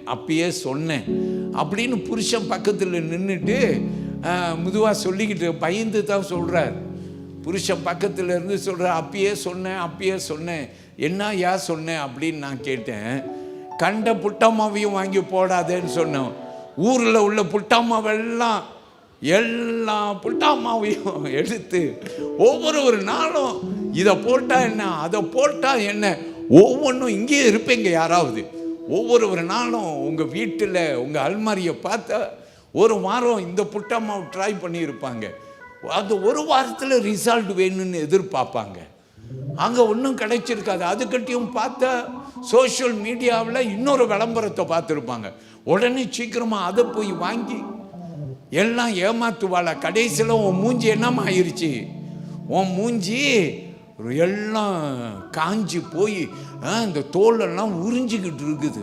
அப்படின்னு புருஷன் பக்கத்தில் நின்றுட்டு மெதுவாக சொல்லிக்கிட்டு பயந்து தான் சொல்கிறார். புருஷன் பக்கத்தில் இருந்து சொல்கிறார், அப்பயே சொன்னேன். என்ன யார் சொன்னேன் அப்படின்னு நான் கேட்டேன். கண்ட புட்டம்மாவையும் வாங்கி போடாதேன்னு சொன்னோம். ஊரில் உள்ள புட்டம்மாவெல்லாம் எல்லா புட்டம்மாவையும் எடுத்து ஒவ்வொரு நாளும் இதை போட்டால் என்ன, அதை போட்டால் என்ன, ஒவ்வொன்றும் இங்கேயே இருப்பீங்க யாராவது. ஒவ்வொரு நாளும் உங்கள் வீட்டில் உங்கள் அல்மாரியை பார்த்தா ஒரு வாரம் இந்த புட்டம்மாவை ட்ரை பண்ணியிருப்பாங்க. அது ஒரு வாரத்தில் ரிசல்ட் வேணும்னு எதிர்பார்ப்பாங்க. அங்கே ஒன்றும் கிடைச்சிருக்காது. அதுக்கிட்டையும் பார்த்தா சோஷியல் மீடியாவில் இன்னொரு விளம்பரத்தை பார்த்துருப்பாங்க. உடனே சீக்கிரமாக அதை போய் வாங்கி எல்லாம் ஏமாத்துவாள. கடைசியில் உன் மூஞ்சி என்னமா ஆயிடுச்சு, உன் மூஞ்சி எல்லாம் காஞ்சி போய் இந்த தோலெல்லாம் உறிஞ்சிக்கிட்டு இருக்குது.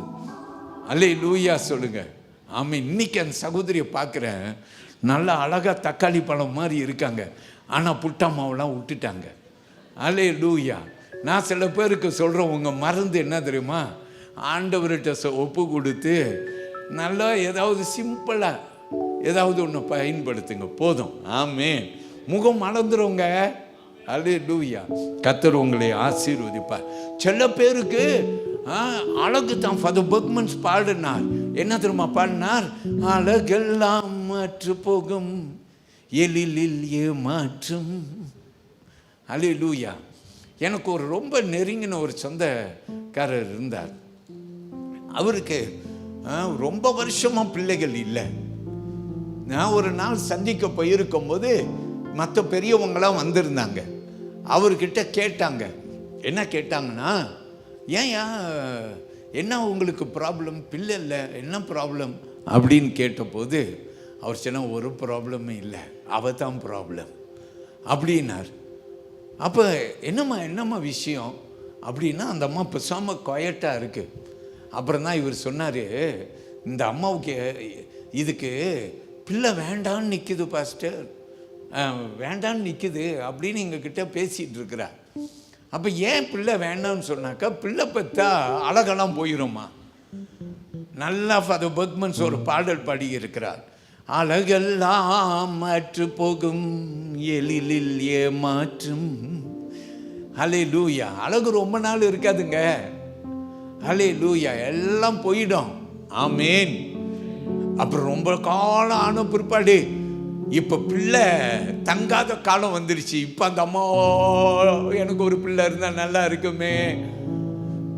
அல்லேலூயா சொல்லுங்க ஆமாம். இன்னைக்கு அந்த சகோதரியை பார்க்குறேன், நல்லா அழகாக தக்காளி பழம் மாதிரி இருக்காங்க, ஆனால் புட்டம்மாவெல்லாம் விட்டுட்டாங்க. அல்லேலூயா. நான் சில பேருக்கு சொல்கிறேன், உங்கள் மருந்து என்ன தெரியுமா, ஆண்டவர்கிட்ட ஒப்பு கொடுத்து நல்லா ஏதாவது சிம்பிளாக ஏதாவது ஒன்று பயன்படுத்துங்க, போதும். ஆமென். முகம் மலர்ந்துருங்க. அல்லேலூயா. கர்த்தர் உங்களை ஆசீர்வதிப்பார். சில பேருக்கு அழகு தான். ஃபாதர் பெர்க்மன்ஸ் பாடினார், என்ன தெரியுமா பாடினார்? அழகெல்லாம் மாற்று போகும், எழிலில் ஏமாற்றும். அல்லேலூயா. எனக்கு ஒரு ரொம்ப நெருங்கின ஒரு சொந்தக்காரர் இருந்தார். அவருக்கு ரொம்ப வருஷமாக பிள்ளைகள் இல்லை. நான் ஒரு நாள் சந்திக்க போயிருக்கும் போது மற்ற பெரியவங்களாம் வந்திருந்தாங்க. அவர்கிட்ட கேட்டாங்க, என்ன கேட்டாங்கன்னா, ஏன்யா என்ன உங்களுக்கு ப்ராப்ளம், பிள்ளை இல்லை, என்ன ப்ராப்ளம் அப்படின்னு கேட்டபோது அவர் சொன்ன, ஒரு ப்ராப்ளமும் இல்லை, அவ தான் ப்ராப்ளம் அப்படின்னார். அப்போ என்னம்மா விஷயம் அப்படின்னா, அந்த அம்மா பேசாமல் குவைட்டாக இருக்குது. அப்புறம் தான் இவர் சொன்னார், இந்த அம்மாவுக்கு இதுக்கு பிள்ளை வேண்டான்னு நிற்குது பாஸ்டர், வேண்டான்னு நிற்குது அப்படின்னு எங்ககிட்ட பேசிகிட்டு இருக்கிறார். அப்போ ஏன் பிள்ளை வேண்டாம்னு சொன்னாக்கா, பிள்ளை பெற்றா அழகெல்லாம் போயிடும்மா. நல்லா ஃபாதர் பெர்க்மன்ஸ் ஒரு பாடல் பாடி இருக்கிறார், அழகெல்லாம் மாற்று போகும், எழிலில் ஏமாற்றும். அல்லேலூயா. அழகு ரொம்ப நாள் இருக்காதுங்க. அல்லேலூயா. எல்லாம் போயிடும். ஆமேன். அப்புறம் ரொம்ப காலம் ஆன பிற்பாடு இப்போ பிள்ளை தங்காத காலம் வந்துருச்சு. இப்போ அந்த அம்மா, எனக்கு ஒரு பிள்ளை இருந்தால் நல்லா இருக்குமே.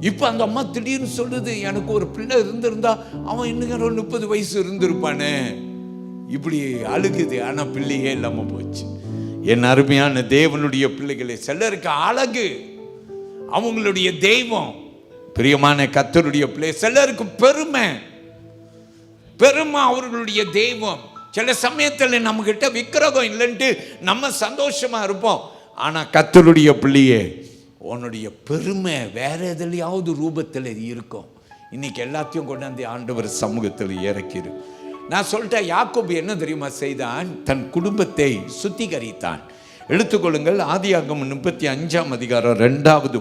இப்போ அந்த அம்மா திடீர்னு சொல்லுது, எனக்கு ஒரு பிள்ளை இருந்திருந்தா அவன் இன்னும் 30 வயசு இருந்திருப்பானே. இப்படி அழுகுது, ஆனா பிள்ளையே இல்லாம போச்சு. என் அருமையான தேவனுடைய பிள்ளைகளே, சிலருக்கு அழகு அவங்களுடைய தெய்வம். பிரியமான கர்த்தருடைய பிள்ளை, சிலருக்கு பெருமை அவர்களுடைய தெய்வம். சில சமயத்தில் நம்ம கிட்ட விக்கிரகம் இல்லைன்ட்டு நம்ம சந்தோஷமா இருப்போம். ஆனா கர்த்தருடைய பிள்ளையே, உன்னுடைய பெருமை வேற எதுலையாவது ரூபத்தில் இருக்கும். இன்னைக்கு எல்லாத்தையும் கொண்டாந்து ஆண்டவர் சமூகத்தில் இறக்கிரு. நான் சொல்லிட்டேன், யாக்கோபு என்ன தெரியுமா செய்தான்? தன் குடும்பத்தை சுத்திகரித்தான். எடுத்துக்கொள்ளுங்கள், ஆதியாகமம் 35ஆம் அதிகாரம் 2வது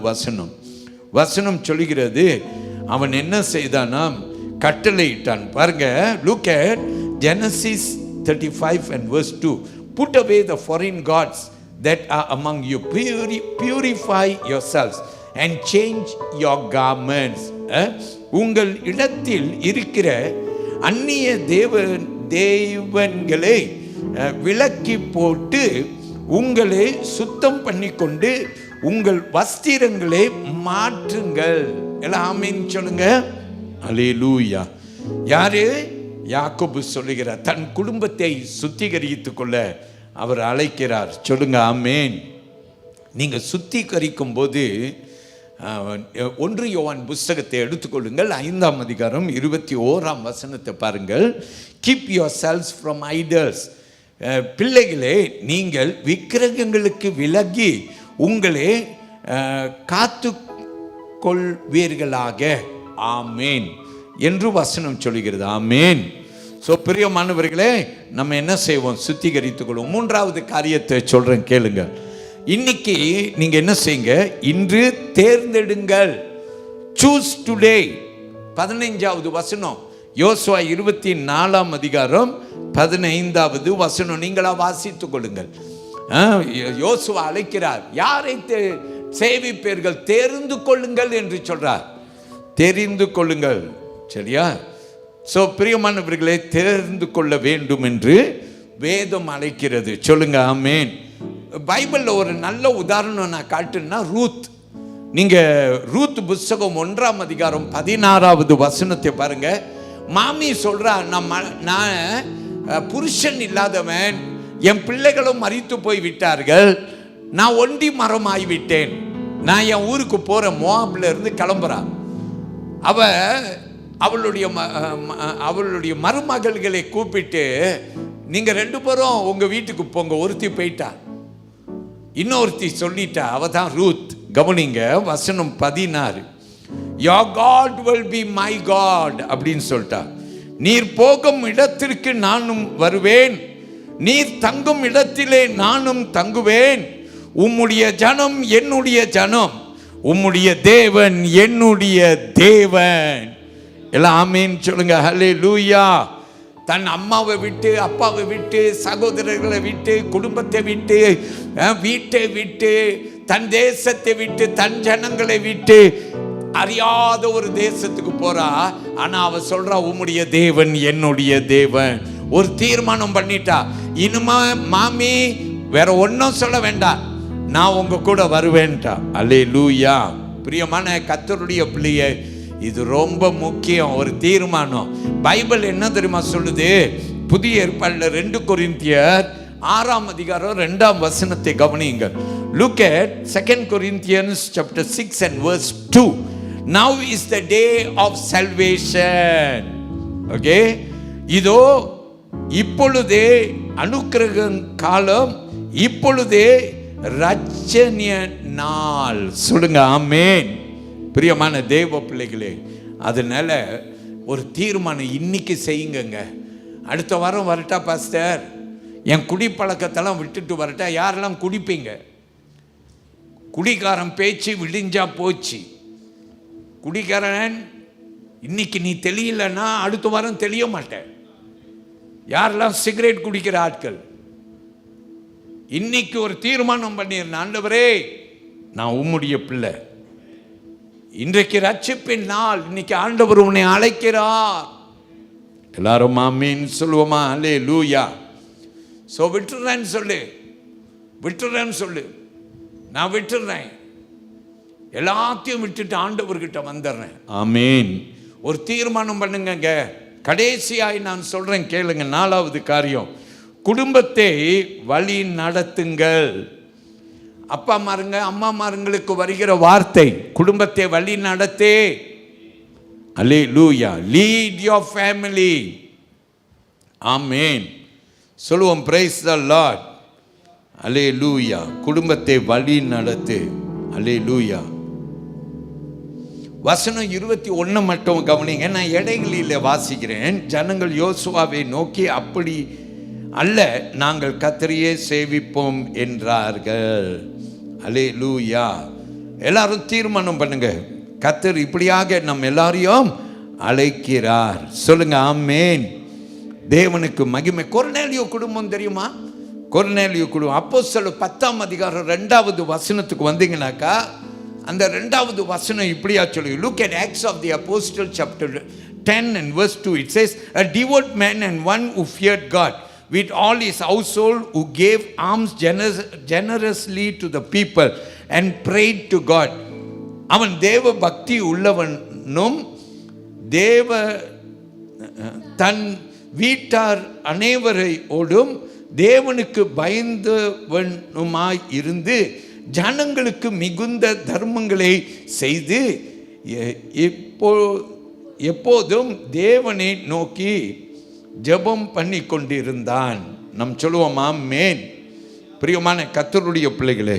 வசனம் சொல்கிறது, அவன் என்ன செய்தானாம்? கட்டளையிட்டான். பாருங்க, look at Genesis 35 and verse 2. Put away the foreign gods that are among you, purify yourselves and change your garments. உங்கள் இடத்தில் இருக்கிற அந்நிய தேவன்களை விலக்கி போட்டு உங்களை சுத்தம் பண்ணிக்கொண்டு உங்கள் வஸ்திரங்களை மாற்றுங்கள். எல்லாம் ஆமென் சொல்லுங்க. அல்லேலூயா. யாரு? யாக்கோபு சொல்லுகிறார். தன் குடும்பத்தை சுத்திகரித்துக் கொள்ள அவர் அழைக்கிறார். சொல்லுங்க ஆமென். நீங்க சுத்திகரிக்கும் போது 1 யோவான் புஸ்தகத்தை எடுத்துக்கொள்ளுங்கள், 5ஆம் அதிகாரம் 21ஆம் வசனத்தை பாருங்கள். Keep your selves from idols. பிள்ளைகளே, நீங்கள் விக்கிரகங்களுக்கு விலகி உங்களே காத்து கொள்வீர்களாக. ஆமேன் என்று வசனம் சொல்கிறது. ஆமேன். ஸோ பிரியமானவர்களே, நம்ம என்ன செய்வோம்? சுத்திகரித்துக் கொள்வோம். 3வது காரியத்தை சொல்றேன், கேளுங்க. இன்னைக்கு நீங்க என்ன செய்யுங்க? இன்று தேர்ந்தெடுங்கள். Choose today. 15வது வசனம், யோசுவா 24ஆம் அதிகாரம் 15வது வசனம். நீங்களா வாசித்துக் கொள்ளுங்கள். யோசுவா அழைக்கிறார். யாரை சேவிப்பீர்கள்? தெரிந்து கொள்ளுங்கள் என்று சொல்றார். தெரிந்து கொள்ளுங்கள். சரியா? ஸோ பிரியமானவர்களே, தெரிந்து கொள்ள வேண்டும் என்று வேதம் அழைக்கிறது. சொல்லுங்க ஆமேன். பைபிளில் ஒரு நல்ல உதாரணம் நான் காட்டுன்னா ரூத். நீங்க ரூத் புஸ்தகம் 1ஆம் அதிகாரம் 16வது வசனத்தை பாருங்க. மாமி சொல்றா, நான் புருஷன் இல்லாதவன், என் பிள்ளைகளும் மரித்து போய் விட்டார்கள், நான் ஒண்டி மரம் ஆகிவிட்டேன், நான் என் ஊருக்கு போறேன். மோவாப்ல இருந்து கிளம்புறான். அவளுடைய மருமகள்களை கூப்பிட்டு, நீங்க 2 பேரும் உங்க வீட்டுக்கு போங்க. ஒருத்தி போயிட்டா, இன்னொருத்தி சொல்லிட்டா, அவ தான் ரூத். கவனிங்க வசனம் 16. Your God will be my God அப்படின்னு சொல்லிட்டா. நீர் போகும் இடத்திற்கு நானும் வருவேன், நீர் தங்கும் இடத்திலே நானும் தங்குவேன், உம்முடைய ஜனம் என்னுடைய ஜனம், உம்முடைய தேவன் என்னுடைய தேவன். எல்லாம் ஆமீன் சொல்லுங்க. ஹல்லேலூயா. தன் அம்மாவை விட்டு, அப்பாவை விட்டு, சகோதரர்களை விட்டு, குடும்பத்தை விட்டு, வீட்டை விட்டு, தன் தேசத்தை விட்டு, தன் ஜனங்களை விட்டு அறியாத ஒரு தேசத்துக்கு போறா. ஆனா அவ சொல்றா, உம்முடைய தேவன் என்னுடைய தேவன். ஒரு தீர்மானம் பண்ணிட்டா. இனிமே மாமி வேற ஒன்னும் சொல்ல வேண்டாம், நான் உங்க கூட வருவேன்டா. அல்லேலூயா. பிரியமான கர்த்தருடைய பிள்ளையே, இது ரொம்ப முக்கியம். ஒரு தீர்மானம். பைபிள் என்ன தெரியுமா சொல்லுது? புதிய ஏற்பாடுல 2 கொரிந்தியர் 6ஆம் அதிகாரம் 2ஆம் வசனத்தை கவனியுங்கள். Look at 2 Corinthians chapter 6 and verse 2. Now is the day of salvation. Okay? இதோ இப்பொழுதே அனுக்கிரக காலம், இப்பொழுதே ரட்சணிய நாள். சொல்லுங்க ஆமென். பிரியமான தேவ பிள்ளைகளே, அதனால ஒரு தீர்மானம் இன்னைக்கு செய்யுங்க. அடுத்த வாரம் வரட்டா பாஸ்டர், என் குடிப்பழக்கத்தெல்லாம் விட்டுட்டு வரட்டா? யாரெல்லாம் குடிப்பீங்க? குடிகாரன் பேச்சு விடிஞ்சா போச்சு. குடிகாரன் இன்னைக்கு நீ தெரியலன்னா அடுத்த வாரம் தெரிய மாட்டேன். யாரெல்லாம் சிகரெட் குடிக்கிற ஆட்கள், இன்னைக்கு ஒரு தீர்மானம் பண்ணிருந்தேன், ஆண்டவரே நான் உம்முடைய பிள்ளை, இன்றைக்கு ரட்சிப்பின் நாள், இன்னைக்கு ஆண்டவர் உன்னை அழைக்கிறார். எல்லாரும் ஆமீன் சொல்லுவோமா? அல்லேலூயா. சோ விட்டுறேன்னு சொல்லு, விட்டுறேன்னு சொல்லு. நான் விட்டுறேன், எல்லாத்தையும் விட்டுட்டு ஆண்டவர்கிட்ட வந்துடுறேன். ஆமீன். ஒரு தீர்மானம் பண்ணுங்க. கடைசியாய் நான் சொல்றேன் கேளுங்க. 4வது காரியம், குடும்பத்தை வழி நடத்துங்கள். அப்பா மாருங்க அம்மா மாருங்களுக்கு வருகிற வார்த்தை, குடும்பத்தை வழி நடத்தே. அல்லேலூயா. Lead your family. ஆமென். சொல்லுவோம், பிரைஸ் தி லார்ட். அல்லேலூயா. குடும்பத்தை வழி நடத்து. அல்லேலூயா. வசனம் 21 மட்டும் கவனிங்க. நான் இடைகளில் வாசிக்கிறேன். ஜனங்கள் யோசுவாவை நோக்கி, அப்படி அல்ல, நாங்கள் கர்த்தரையே சேவிப்போம் என்றார்கள். அல்லேலூயா. எல்லாரும் தீர்மானம் பண்ணுங்க, கர்த்தர் இப்படியாக நம்ம எல்லாரையும் அழைக்கிறார். சொல்லுங்க ஆமென். தேவனுக்கு மகிமை. கொர்நேலியு குடும்பம் தெரியுமா? கொர்நேலியு குடும்பம் அப்போஸ்தலர் 10ஆம் அதிகாரம் 2வது வசனத்துக்கு வந்தீங்கன்னாக்கா, அந்த 2வது வசனம் இப்படியா சொல்லி, look at Acts of the Apostle chapter 10 and verse 2. It says, a devout man and one who feared God with all his household, who gave alms generously to the people and prayed to God. அவன் தேவ பக்தி உள்ளவனும் தேவ தன் வீட்டார் அனைவரோடும் தேவனுக்கு பயந்தவனுமாய் இருந்து ஜனங்களுக்கு மிகுந்த தர்மங்களை செய்து எப்போதும் தேவனை நோக்கி ஜெபம் பண்ணி கொண்டிருந்தான். நம் சொல்லுவோம் ஆமென். பிரியமான கர்த்தருடைய பிள்ளைகளே,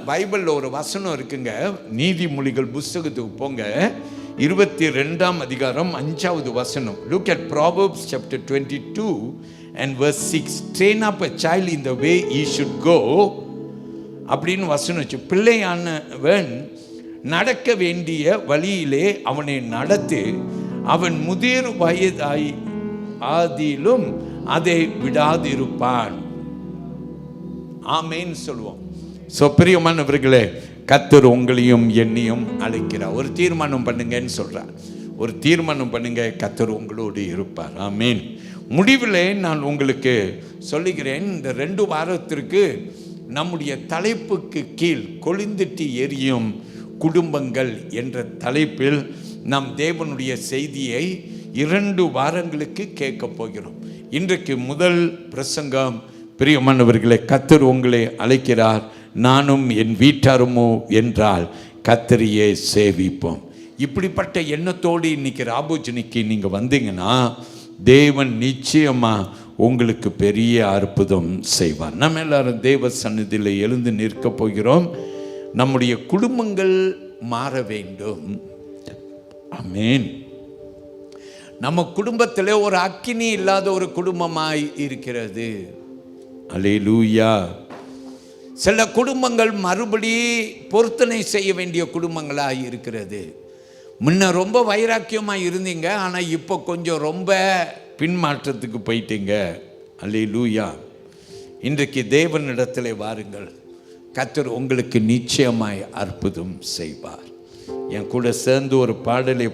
பைபிளில் ஒரு வசனம் இருக்குங்க. நீதிமொழிகள் புஸ்தகத்துக்கு போங்க, 22ஆம் அதிகாரம் 5வது வசனம். Look at Proverbs chapter 22 and verse 6. Train up a child in the way he should go. அப்படின்னு வசனம் வச்சு, பிள்ளையானவன் நடக்க வேண்டிய வழியிலே அவனை நடத்து, அவன் முதிர் வயதாய் ஆதியிலும் அதை விடாதிருப்பான். ஆமென் சொல்லுவோம். பிரியமானவர்களே, கர்த்தர் உங்களையும் என்னையும் அழைக்கிறார். ஒரு தீர்மானம் பண்ணுங்கன்னு சொல்றார். ஒரு தீர்மானம் பண்ணுங்க, கர்த்தர் உங்களோடு இருப்பார். ஆமென். முடிவிலே நான் உங்களுக்கு சொல்லுகிறேன், இந்த 2 வாரத்திற்கு நம்முடைய தலைப்புக்கு கீழ் கொழுந்திட்டு எரியும் குடும்பங்கள் என்ற தலைப்பில் நாம் தேவனுடைய செய்தியை 2 வாரங்களுக்கு கேட்க போகிறோம். இன்றைக்கு முதல் பிரசங்கம். பிரியமானவர்களே, கர்த்தர் உங்களை அழைக்கிறார். நானும் என் வீட்டாருமோ என்றால் கர்த்தரையே சேவிப்போம். இப்படிப்பட்ட எண்ணத்தோடு இன்னைக்கு ராபோஜனிக்கு நீங்கள் வந்தீங்கன்னா தேவன் நிச்சயமா உங்களுக்கு பெரிய அற்புதம் செய்வார். நம்ம எல்லாரும் தேவ சந்நிதியில் எழுந்து நிற்க போகிறோம். நம்முடைய குடும்பங்கள் மாற வேண்டும். ஆமென். நம்ம குடும்பத்தில் ஒரு அக்கினி இல்லாத ஒரு குடும்பமாய் இருக்கிறது. அல்லேலூயா. சில குடும்பங்கள் மறுபடி பொருத்தனை செய்ய வேண்டிய குடும்பங்களாக இருக்கிறது. முன்ன ரொம்ப வைராக்கியமாக இருந்தீங்க, ஆனால் இப்போ கொஞ்சம் ரொம்ப பின்மாற்றத்துக்கு போயிட்டீங்க. அல்லேலூயா. இன்றைக்கு தேவனிடத்தில் வாருங்கள், கர்த்தர் உங்களுக்கு நிச்சயமாய் அற்புதம் செய்வார். என் கூட சேர்ந்து ஒரு பாடலை